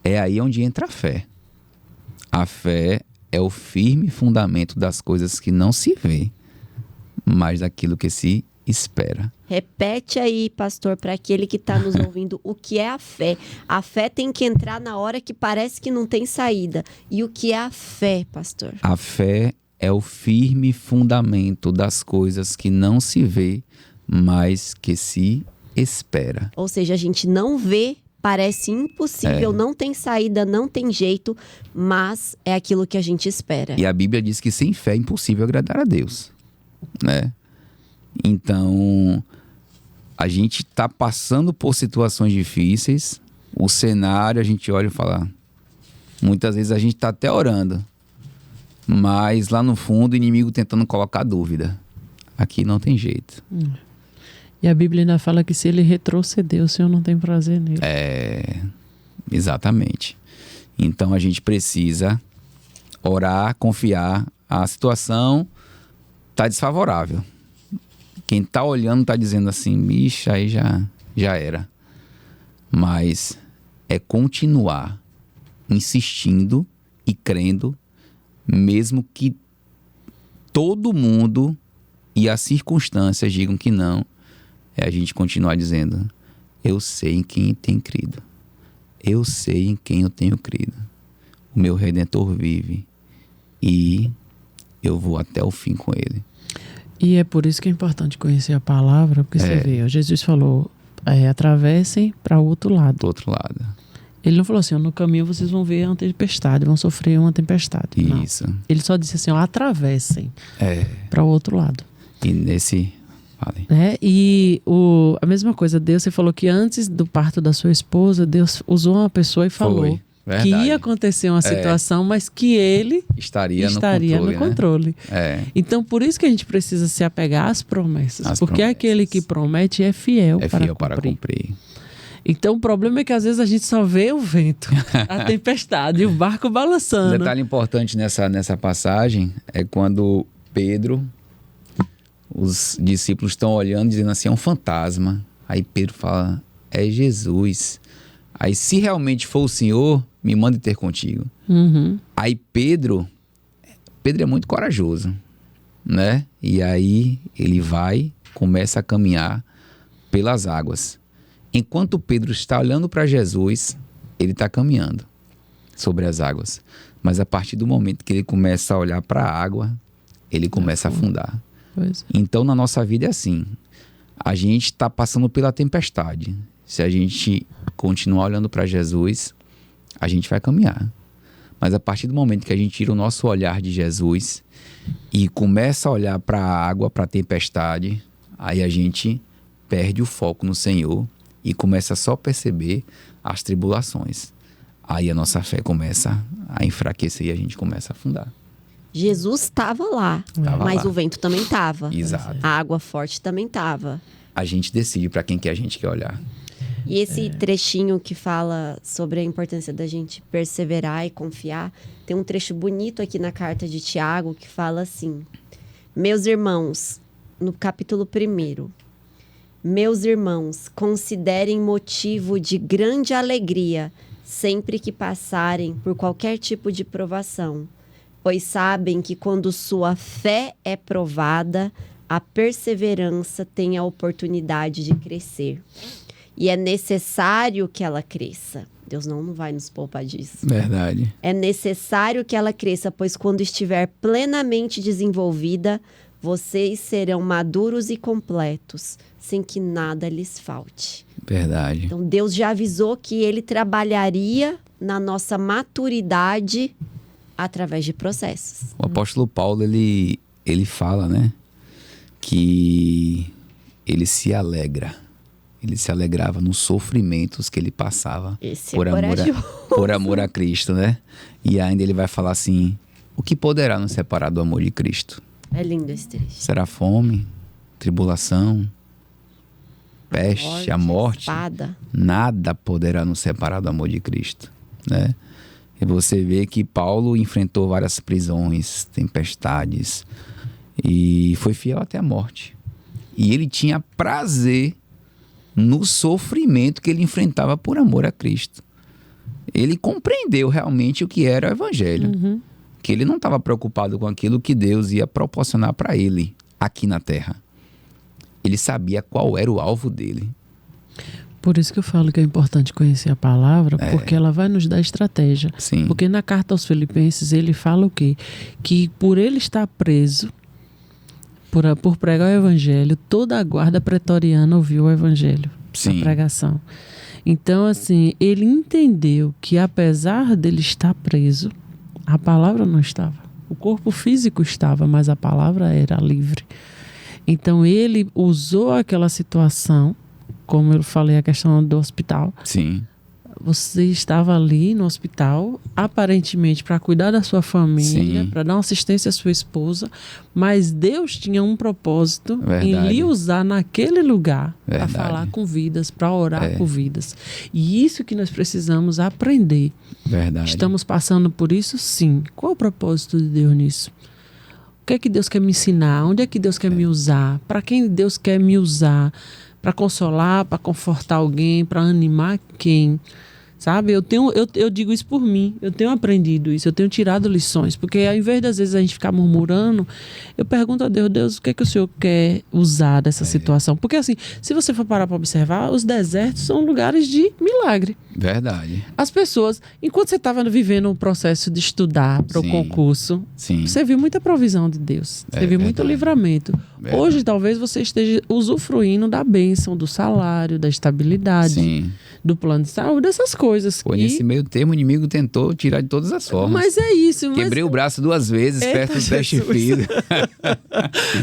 é aí onde entra a fé. A fé é o firme fundamento das coisas que não se vê, mas daquilo que se espera. Repete aí, pastor, para aquele que está nos ouvindo, o que é a fé. A fé tem que entrar na hora que parece que não tem saída. E o que é a fé, pastor? A fé é o firme fundamento das coisas que não se vê, mas que se espera. Ou seja, a gente não vê, parece impossível, não tem saída, não tem jeito, mas é aquilo que a gente espera. E a Bíblia diz que sem fé é impossível agradar a Deus, né? Então, a gente está passando por situações difíceis, o cenário a gente olha e fala, muitas vezes a gente está até orando, mas lá no fundo o inimigo tentando colocar dúvida. Aqui não tem jeito. E a Bíblia ainda fala que se ele retroceder, o Senhor não tem prazer nele. Exatamente. Então a gente precisa orar, confiar. A situação está desfavorável. Quem está olhando está dizendo assim, bicha, aí já era. Mas é continuar insistindo e crendo, mesmo que todo mundo e as circunstâncias digam que não, é a gente continuar dizendo, eu sei em quem tem crido. Eu sei em quem eu tenho crido. O meu Redentor vive e eu vou até o fim com ele. E é por isso que é importante conhecer a palavra, porque você vê, ó, Jesus falou, atravessem para o outro lado. Do outro lado. Ele não falou assim, ó, no caminho vocês vão ver uma tempestade, vão sofrer uma tempestade. Isso. Não. Ele só disse assim, ó, atravessem para o outro lado. E nesse... Vale. E a mesma coisa, Deus, você falou que antes do parto da sua esposa, Deus usou uma pessoa e falou que ia acontecer uma situação, mas que ele estaria no controle. Então, por isso que a gente precisa se apegar às promessas. Porque aquele que promete é fiel para cumprir. Então, o problema é que às vezes a gente só vê o vento, a tempestade e o barco balançando. Um detalhe importante nessa passagem é quando Pedro, os discípulos estão olhando, dizendo assim, é um fantasma. Aí Pedro fala, é Jesus. Aí, se realmente for o Senhor, me mande ter contigo. Aí Pedro é muito corajoso, né? E aí ele vai, começa a caminhar pelas águas. Enquanto Pedro está olhando para Jesus, ele está caminhando sobre as águas. Mas a partir do momento que ele começa a olhar para a água, ele começa a afundar. Então, na nossa vida é assim. A gente está passando pela tempestade. Se a gente continuar olhando para Jesus, a gente vai caminhar. Mas a partir do momento que a gente tira o nosso olhar de Jesus e começa a olhar para a água, para a tempestade, aí a gente perde o foco no Senhor e começa só a perceber as tribulações. Aí a nossa fé começa a enfraquecer e a gente começa a afundar. Jesus estava lá, mas o vento também estava. Exato. A água forte também estava. A gente decide para quem que a gente quer olhar. E esse trechinho que fala sobre a importância da gente perseverar e confiar, tem um trecho bonito aqui na carta de Tiago que fala assim, meus irmãos, no capítulo 1, meus irmãos, considerem motivo de grande alegria sempre que passarem por qualquer tipo de provação, pois sabem que quando sua fé é provada, a perseverança tem a oportunidade de crescer. E é necessário que ela cresça. Deus não vai nos poupar disso. Verdade. É necessário que ela cresça, pois quando estiver plenamente desenvolvida, vocês serão maduros e completos, sem que nada lhes falte. Verdade. Então, Deus já avisou que Ele trabalharia na nossa maturidade através de processos. O apóstolo Paulo, ele fala, né? Que ele se alegra. Ele se alegrava nos sofrimentos que ele passava por amor a Cristo, né? E ainda ele vai falar assim, o que poderá nos separar do amor de Cristo? É lindo esse trecho. Será fome, tribulação, peste, a morte? Espada. Nada poderá nos separar do amor de Cristo, né? E você vê que Paulo enfrentou várias prisões, tempestades, e foi fiel até a morte. E ele tinha prazer no sofrimento que ele enfrentava por amor a Cristo. Ele compreendeu realmente o que era o Evangelho. Que ele não estava preocupado com aquilo que Deus ia proporcionar para ele aqui na Terra. Ele sabia qual era o alvo dele. Por isso que eu falo que é importante conhecer a palavra, porque ela vai nos dar estratégia. Sim. Porque na carta aos Filipenses ele fala o quê? Que por ele estar preso, por pregar o evangelho, toda a guarda pretoriana ouviu o evangelho, Sim. a pregação. Então, assim, ele entendeu que apesar dele estar preso, a palavra não estava. O corpo físico estava, mas a palavra era livre. Então, ele usou aquela situação, como eu falei, a questão do hospital. Sim. Você estava ali no hospital, aparentemente para cuidar da sua família, para dar uma assistência à sua esposa, mas Deus tinha um propósito em lhe usar naquele lugar para falar com vidas, para orar por vidas. E isso que nós precisamos aprender. Verdade. Estamos passando por isso, sim. Qual o propósito de Deus nisso? O que é que Deus quer me ensinar? Onde é que Deus quer me usar? Para quem Deus quer me usar? Para consolar, para confortar alguém, para animar quem? Sabe? Eu digo isso por mim. Eu tenho aprendido isso. Eu tenho tirado lições. Porque ao invés das vezes a gente ficar murmurando, eu pergunto a Deus, Deus, o que é que o Senhor quer usar dessa situação? Porque assim, se você for parar para observar, os desertos são lugares de milagre. Verdade. As pessoas, enquanto você estava vivendo o processo de estudar para o concurso, você viu muita provisão de Deus. Você viu muito livramento. Hoje, talvez você esteja usufruindo da bênção, do salário, da estabilidade, do plano de saúde, dessas coisas. Nesse meio termo, o inimigo tentou tirar de todas as formas. Mas é isso. Quebrei o braço 2 vezes perto do teste físico.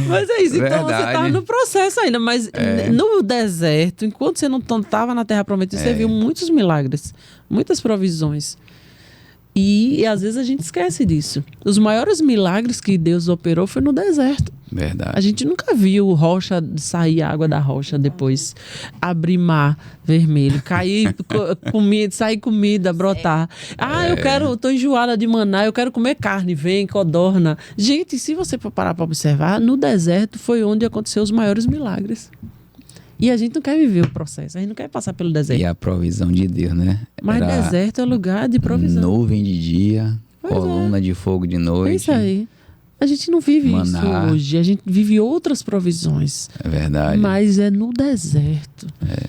Mas é isso. Então você está no processo ainda. Mas no deserto, enquanto você não estava na terra prometida, você viu muitos milagres, muitas provisões. E às vezes a gente esquece disso. Os maiores milagres que Deus operou foi no deserto. Verdade. A gente nunca viu rocha sair água da rocha depois, abrir mar vermelho, cair comida, sair comida, brotar. Tô enjoada de maná, eu quero comer carne, vem, codorna. Gente, se você for parar para observar, no deserto foi onde aconteceu os maiores milagres. E a gente não quer viver o processo, a gente não quer passar pelo deserto. E a provisão de Deus, né? Mas deserto é lugar de provisão. Nuvem de dia, coluna de fogo de noite. É isso aí. A gente não vive isso hoje, a gente vive outras provisões. É verdade. Mas é no deserto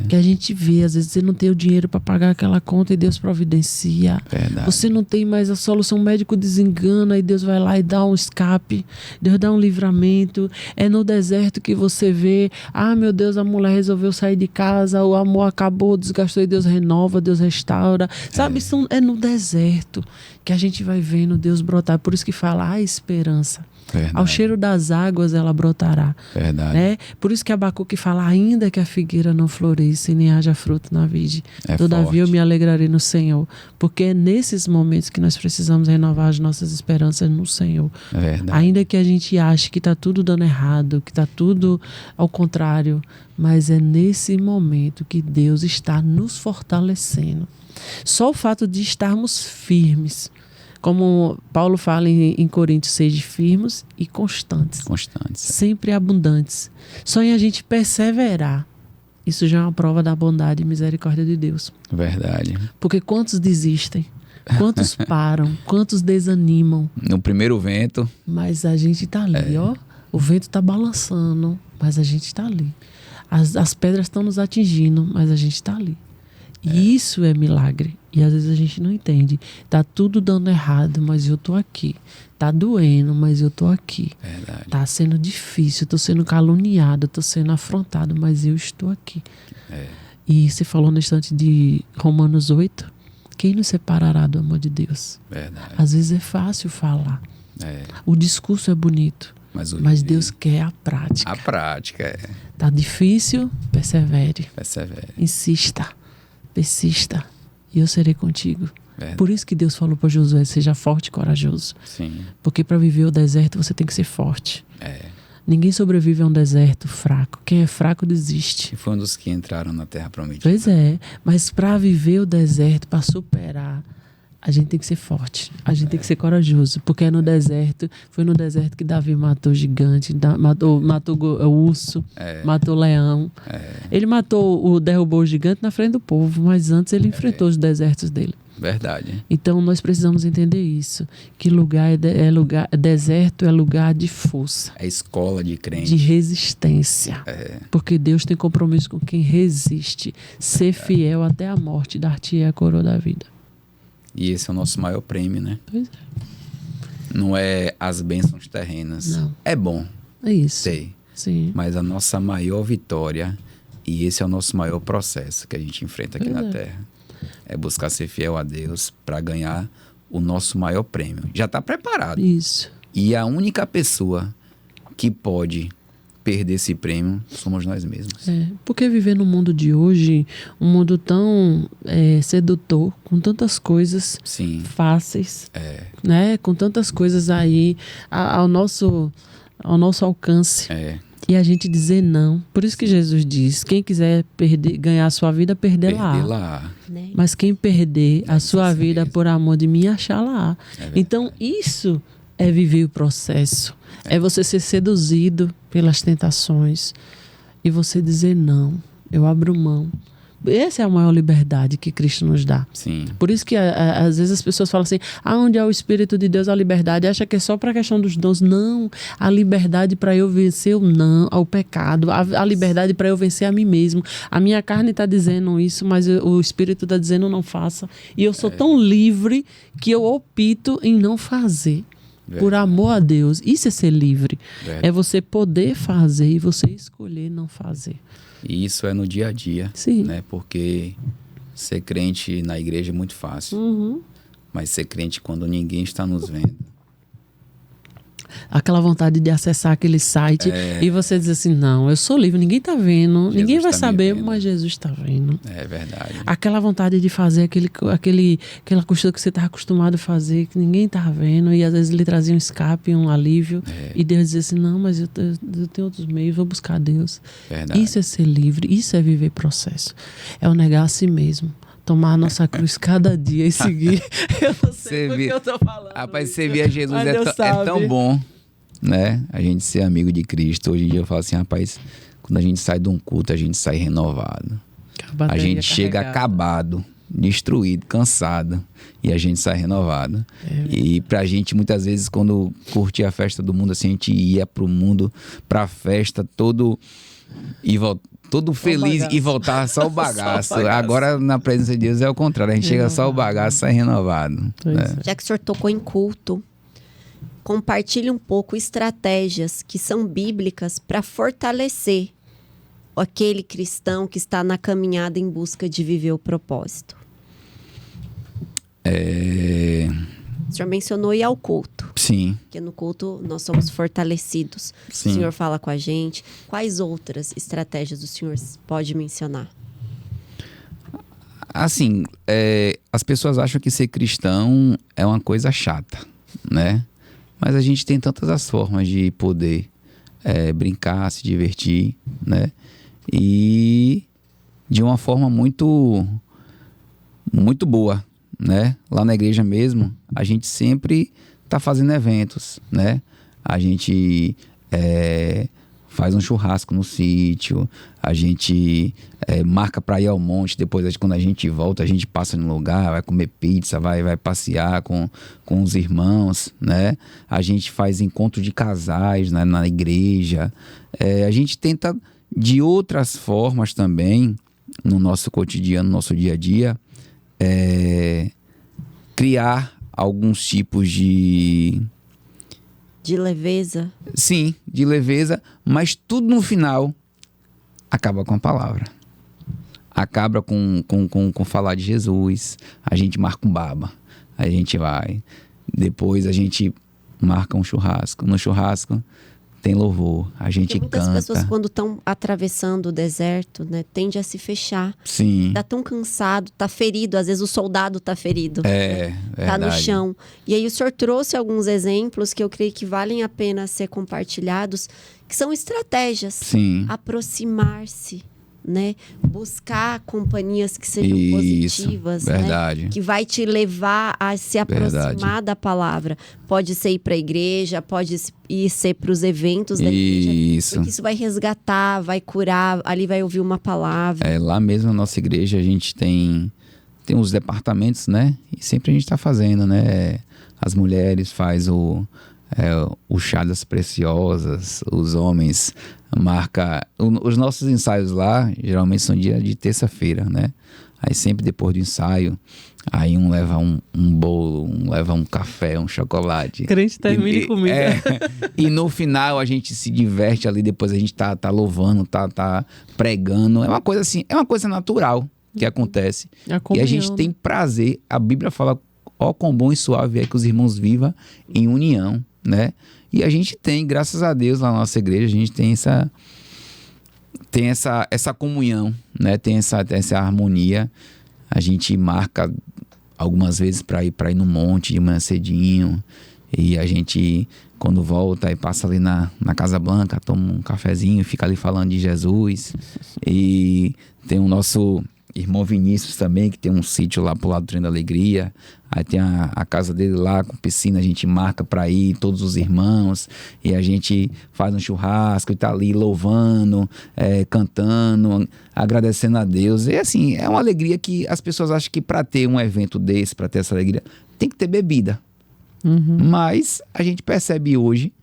que a gente vê, às vezes você não tem o dinheiro para pagar aquela conta e Deus providencia. Verdade. Você não tem mais a solução, o médico desengana e Deus vai lá e dá um escape, Deus dá um livramento. É no deserto que você vê, meu Deus, a mulher resolveu sair de casa, o amor acabou, desgastou e Deus renova, Deus restaura. Sabe, é no deserto que a gente vai vendo Deus brotar. Por isso que fala a esperança. Verdade. Ao cheiro das águas ela brotará. Verdade. Né? Por isso que Abacuque fala, ainda que a figueira não floresça e nem haja fruto na vide, todavia eu me alegrarei no Senhor. Porque é nesses momentos que nós precisamos renovar as nossas esperanças no Senhor. Verdade. Ainda que a gente ache que está tudo dando errado, que está tudo ao contrário, mas é nesse momento que Deus está nos fortalecendo. Só o fato de estarmos firmes, como Paulo fala em Coríntios 6, firmes e constantes. Sempre abundantes. Só em a gente perseverar. Isso já é uma prova da bondade e misericórdia de Deus. Verdade. Porque quantos desistem? Quantos param? Quantos desanimam? No primeiro vento. Mas a gente está ali, ó. O vento está balançando, mas a gente está ali. As pedras estão nos atingindo, mas a gente está ali. E isso é milagre. E às vezes a gente não entende. Tá tudo dando errado, mas eu tô aqui. Tá doendo, mas eu tô aqui. Verdade. Tá sendo difícil, eu tô sendo caluniado, eu tô sendo afrontado, mas eu estou aqui. E você falou no instante de Romanos 8. Quem nos separará do amor de Deus? Verdade. Às vezes é fácil falar. O discurso é bonito. Mas Deus quer a prática. A prática, Tá difícil? Persevere. Insista. Persista. E eu serei contigo. Verdade. Por isso que Deus falou para Josué, seja forte e corajoso. Sim. Porque para viver o deserto você tem que ser forte. Ninguém sobrevive a um deserto fraco. Quem é fraco desiste. E foi um dos que entraram na Terra Prometida. Pois é. Mas para viver o deserto, para superar, a gente tem que ser forte. A gente tem que ser corajoso. Porque é no deserto. Foi no deserto que Davi matou gigante, matou o urso, matou o leão. Ele derrubou o gigante na frente do povo. Mas antes ele enfrentou os desertos dele. Verdade. Então nós precisamos entender isso, que deserto é lugar de força. É escola de crente. De resistência. Porque Deus tem compromisso com quem resiste. Ser fiel até a morte, dar-te a coroa da vida. E esse é o nosso maior prêmio, né? Pois é. Não é as bênçãos terrenas. Não. É bom. É isso. Sei. Sim. Mas a nossa maior vitória, e esse é o nosso maior processo que a gente enfrenta aqui na Terra, é buscar ser fiel a Deus para ganhar o nosso maior prêmio. Já está preparado. Isso. E a única pessoa que pode perder esse prêmio somos nós mesmos. Porque viver no mundo de hoje, um mundo tão sedutor, com tantas coisas fáceis, né? Com tantas coisas aí ao nosso alcance. E a gente dizer não. Por isso que Jesus diz, quem quiser ganhar a sua vida, perder-la. Mas quem perder a sua vida por amor de mim, achá-la. Então, isso é viver o processo. É você ser seduzido pelas tentações e você dizer não, eu abro mão. Essa é a maior liberdade que Cristo nos dá. Sim. Por isso que às vezes as pessoas falam assim, onde é o Espírito de Deus, a liberdade, acha que é só para a questão dos dons. Não, a liberdade para eu vencer o pecado, a liberdade para eu vencer a mim mesmo. A minha carne está dizendo isso, mas o Espírito está dizendo não faça. E eu sou tão livre que eu opto em não fazer. Por amor a Deus. Isso é ser livre. É você poder fazer e você escolher não fazer. E isso é no dia a dia. Sim. Né? Porque ser crente na igreja é muito fácil. Mas ser crente quando ninguém está nos vendo. Aquela vontade de acessar aquele site e você dizer assim, não, eu sou livre, ninguém está vendo, ninguém vai saber, mas Jesus está vendo. É verdade. Aquela vontade de fazer aquela costura que você está acostumado a fazer, que ninguém está vendo, e às vezes ele trazia um escape, um alívio, e Deus dizia assim, não, mas eu tenho outros meios, vou buscar Deus. Verdade. Isso é ser livre, isso é viver processo. É o negar a si mesmo. Tomar a nossa cruz cada dia e seguir. Eu não sei o que eu tô falando. Rapaz, você via Jesus é tão bom, né? A gente ser amigo de Cristo. Hoje em dia eu falo assim, rapaz, quando a gente sai de um culto, a gente sai renovado. A gente chega acabado, destruído, cansado. E a gente sai renovado. E pra gente, muitas vezes, quando curtia a festa do mundo, assim, a gente ia pro mundo, pra festa, todo feliz e voltar só o bagaço. Agora, na presença de Deus, é o contrário. A gente chega só o bagaço e sai renovado. Né? Já que o senhor tocou em culto, compartilhe um pouco estratégias que são bíblicas para fortalecer aquele cristão que está na caminhada em busca de viver o propósito. O senhor mencionou ir ao culto. Sim. Porque no culto nós somos fortalecidos. Sim. O senhor fala com a gente. Quais outras estratégias o senhor pode mencionar? Assim, as pessoas acham que ser cristão é uma coisa chata, né? Mas a gente tem tantas as formas de poder brincar, se divertir, né? E de uma forma muito, muito boa, né? Lá na igreja mesmo, a gente sempre tá fazendo eventos, né? A gente faz um churrasco no sítio, a gente marca para ir ao monte, depois quando a gente volta, a gente passa no lugar, vai comer pizza, vai passear com os irmãos, né? A gente faz encontro de casais, né, na igreja. A gente tenta, de outras formas também, no nosso cotidiano, no nosso dia a dia, criar alguns tipos de leveza. Sim, de leveza, mas tudo no final acaba com a palavra. Acaba com falar de Jesus. A gente marca um baba, a gente vai. Depois a gente marca um churrasco. No churrasco tem louvor, a gente muitas canta. Muitas pessoas, quando estão atravessando o deserto, né, tendem a se fechar. Sim. Tá tão cansado, tá ferido. Às vezes o soldado tá ferido. Tá no verdade. chão. E aí o senhor trouxe alguns exemplos que eu creio que valem a pena ser compartilhados, que são estratégias. Sim. Aproximar-se, né? Buscar companhias que sejam positivas, verdade. Né? Que vai te levar a se aproximar Verdade. da palavra. Pode ser ir para a igreja, pode ser para os eventos da igreja. Isso. Porque isso vai resgatar, vai curar, ali vai ouvir uma palavra. Lá mesmo na nossa igreja a gente tem tem os departamentos, né? E sempre a gente está fazendo, né? As mulheres faz o chá das preciosas, os homens marca... Os nossos ensaios lá, geralmente são dia de terça-feira, né? Aí sempre depois do ensaio, aí um leva um bolo, um leva um café, um chocolate. Crente termine comigo. E no final a gente se diverte ali, depois a gente tá louvando, tá pregando. É uma coisa assim, é uma coisa natural que acontece. E a gente tem prazer. A Bíblia fala, ó quão bom e suave é que os irmãos vivam em união, né? E a gente tem, graças a Deus, lá na nossa igreja, a gente tem essa comunhão, né? Tem essa harmonia. A gente marca algumas vezes para ir no monte de manhã cedinho. E a gente, quando volta, aí passa ali na Casa Blanca, toma um cafezinho e fica ali falando de Jesus. E tem o nosso irmão Vinícius também, que tem um sítio lá pro lado do Trem da Alegria. Aí tem a casa dele lá com piscina, a gente marca para ir, todos os irmãos, e a gente faz um churrasco e tá ali louvando, cantando, agradecendo a Deus. E assim, é uma alegria que as pessoas acham que para ter um evento desse, para ter essa alegria, tem que ter bebida. Mas a gente percebe hoje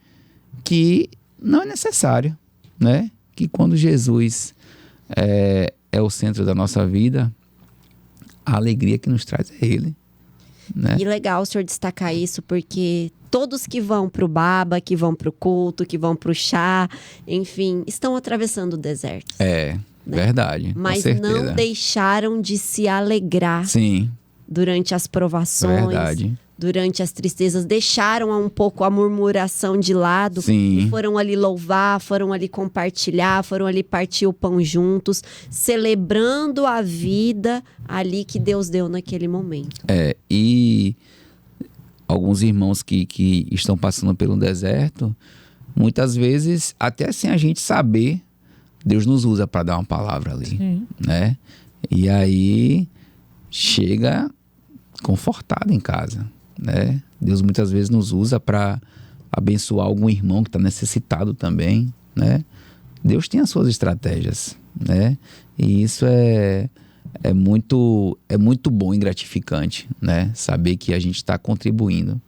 que não é necessário, né? Que quando Jesus é o centro da nossa vida, a alegria que nos traz é Ele. Né? E legal o senhor destacar isso, porque todos que vão pro baba, que vão pro culto, que vão pro chá, enfim, estão atravessando o deserto. Né? Verdade. Mas não deixaram de se alegrar. Sim. Durante as provações. Verdade. Durante as tristezas, deixaram um pouco a murmuração de lado. Sim. E foram ali louvar, foram ali compartilhar, foram ali partir o pão juntos, celebrando a vida ali que Deus deu naquele momento. E alguns irmãos que estão passando pelo deserto, muitas vezes, até sem a gente saber, Deus nos usa para dar uma palavra ali. Sim. Né? E aí chega confortado em casa. Né? Deus muitas vezes nos usa para abençoar algum irmão que está necessitado também, né? Deus tem as suas estratégias, né? E isso é muito bom e gratificante, né? Saber que a gente está contribuindo,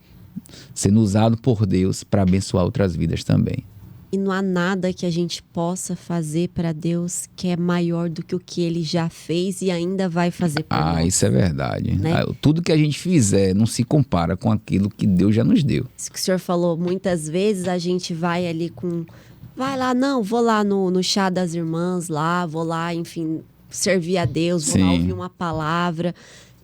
sendo usado por Deus para abençoar outras vidas também. E não há nada que a gente possa fazer para Deus que é maior do que o que Ele já fez e ainda vai fazer por nós. Isso é verdade. Né? Tudo que a gente fizer não se compara com aquilo que Deus já nos deu. Isso que o senhor falou, muitas vezes a gente vai ali com... Vai lá, não, vou lá no chá das irmãs lá, vou lá, enfim, servir a Deus, vou lá ouvir uma palavra.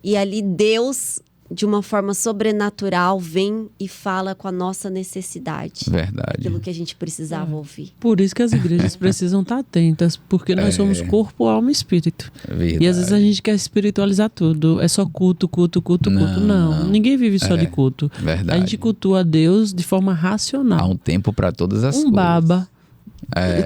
E ali Deus... de uma forma sobrenatural, vem e fala com a nossa necessidade. Verdade. Aquilo que a gente precisava ouvir. Por isso que as igrejas precisam estar atentas, porque nós somos corpo, alma e espírito. Verdade. E às vezes a gente quer espiritualizar tudo. É só culto. Não. Ninguém vive só de culto. Verdade. A gente cultua a Deus de forma racional. Há um tempo para todas as coisas. Baba.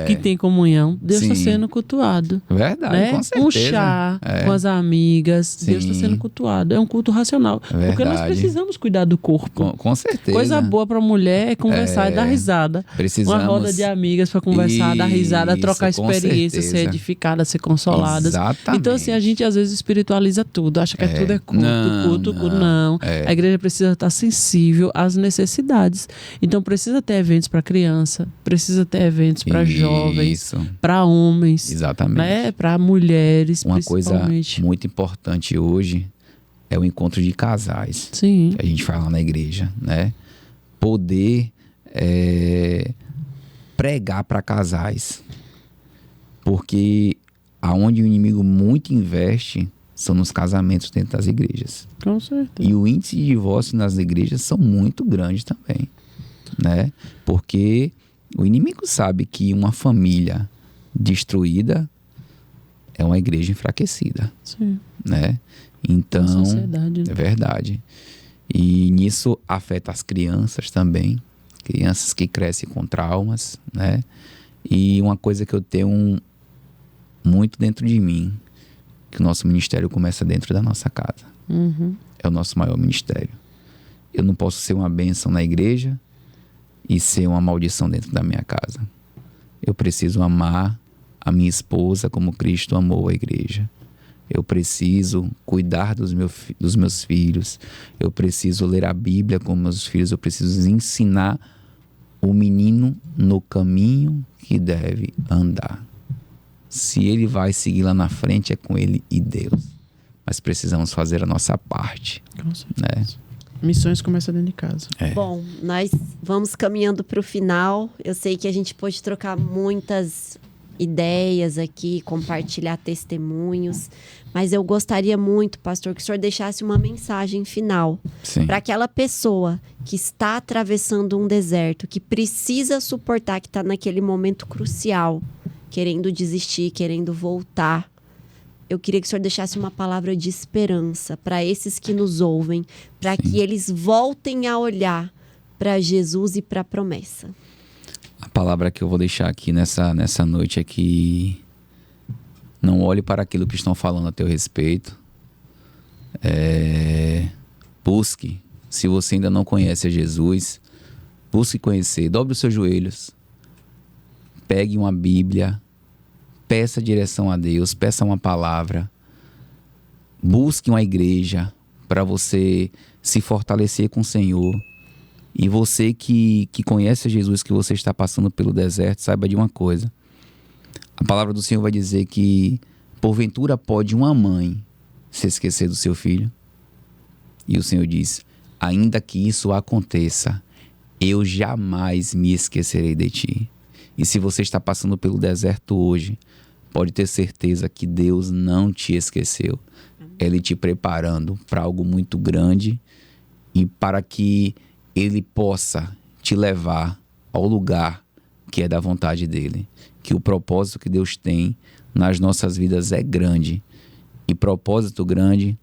Que tem comunhão, Deus está sendo cultuado. Verdade, né? com certeza. Um chá com as amigas, Deus está sendo cultuado. É um culto racional. Verdade. Porque nós precisamos cuidar do corpo. Com certeza. Coisa boa para mulher é conversar e dar risada. Precisamos. Uma roda de amigas para conversar, dar risada, trocar experiência, ser edificada, ser consoladas. Exatamente. Então, assim, a gente às vezes espiritualiza tudo, acha que tudo é culto. Não. A igreja precisa estar sensível às necessidades. Então, precisa ter eventos para criança, precisa ter eventos para jovens, para homens, exatamente, né? Para mulheres, uma coisa principalmente. Muito importante hoje é o encontro de casais. Sim. Que a gente fala na igreja, né? Poder pregar para casais, porque aonde o inimigo muito investe são nos casamentos dentro das igrejas. Com certeza. E o índice de divórcio nas igrejas são muito grandes também, né? Porque o inimigo sabe que uma família destruída é uma igreja enfraquecida. Sim. Né? Então, sociedade, né? É verdade. E nisso afeta as crianças também. Crianças que crescem com traumas, né? E uma coisa que eu tenho muito dentro de mim, que o nosso ministério começa dentro da nossa casa. É o nosso maior ministério. Eu não posso ser uma bênção na igreja e ser uma maldição dentro da minha casa. Eu preciso amar a minha esposa como Cristo amou a igreja. Eu preciso cuidar dos meus filhos. Eu preciso ler a Bíblia com meus filhos. Eu preciso ensinar o menino no caminho que deve andar. Se ele vai seguir lá na frente, é com ele e Deus. Mas precisamos fazer a nossa parte. Com certeza. Né? Missões começam dentro de casa. Bom, nós vamos caminhando para o final. Eu sei que a gente pôde trocar muitas ideias aqui, compartilhar testemunhos, mas eu gostaria muito, pastor, que o senhor deixasse uma mensagem final para aquela pessoa que está atravessando um deserto, que precisa suportar, que está naquele momento crucial, querendo desistir, querendo voltar. Eu queria que o senhor deixasse uma palavra de esperança para esses que nos ouvem, para que eles voltem a olhar para Jesus e para a promessa. A palavra que eu vou deixar aqui nessa noite é que não olhe para aquilo que estão falando a teu respeito. Busque, se você ainda não conhece a Jesus, busque conhecer, dobre os seus joelhos, pegue uma Bíblia, peça direção a Deus, peça uma palavra, busque uma igreja para você se fortalecer com o Senhor. E você que conhece Jesus, que você está passando pelo deserto, saiba de uma coisa. A palavra do Senhor vai dizer que, porventura, pode uma mãe se esquecer do seu filho? E o Senhor diz, ainda que isso aconteça, eu jamais me esquecerei de ti. E se você está passando pelo deserto hoje, pode ter certeza que Deus não te esqueceu. Ele te preparando para algo muito grande e para que Ele possa te levar ao lugar que é da vontade dEle. Que o propósito que Deus tem nas nossas vidas é grande. E propósito grande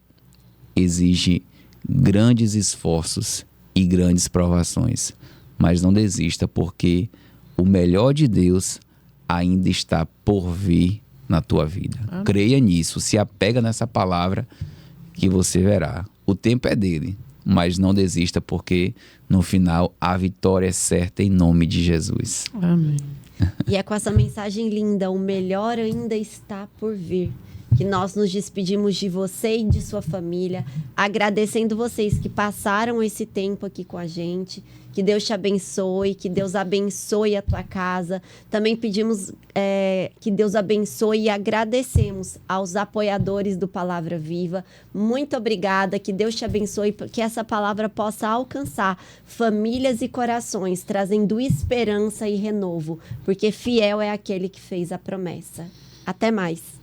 exige grandes esforços e grandes provações. Mas não desista, porque o melhor de Deus ainda está por vir na tua vida. Creia nisso, se apega nessa palavra que você verá. O tempo é dele. Mas não desista, porque no final a vitória é certa em nome de Jesus. Amém. E é com essa mensagem linda, o melhor ainda está por vir, que nós nos despedimos de você e de sua família, agradecendo vocês que passaram esse tempo aqui com a gente. Que Deus te abençoe, que Deus abençoe a tua casa. Também pedimos que Deus abençoe e agradecemos aos apoiadores do Palavra Viva. Muito obrigada, que Deus te abençoe, que essa palavra possa alcançar famílias e corações, trazendo esperança e renovo, porque fiel é aquele que fez a promessa. Até mais.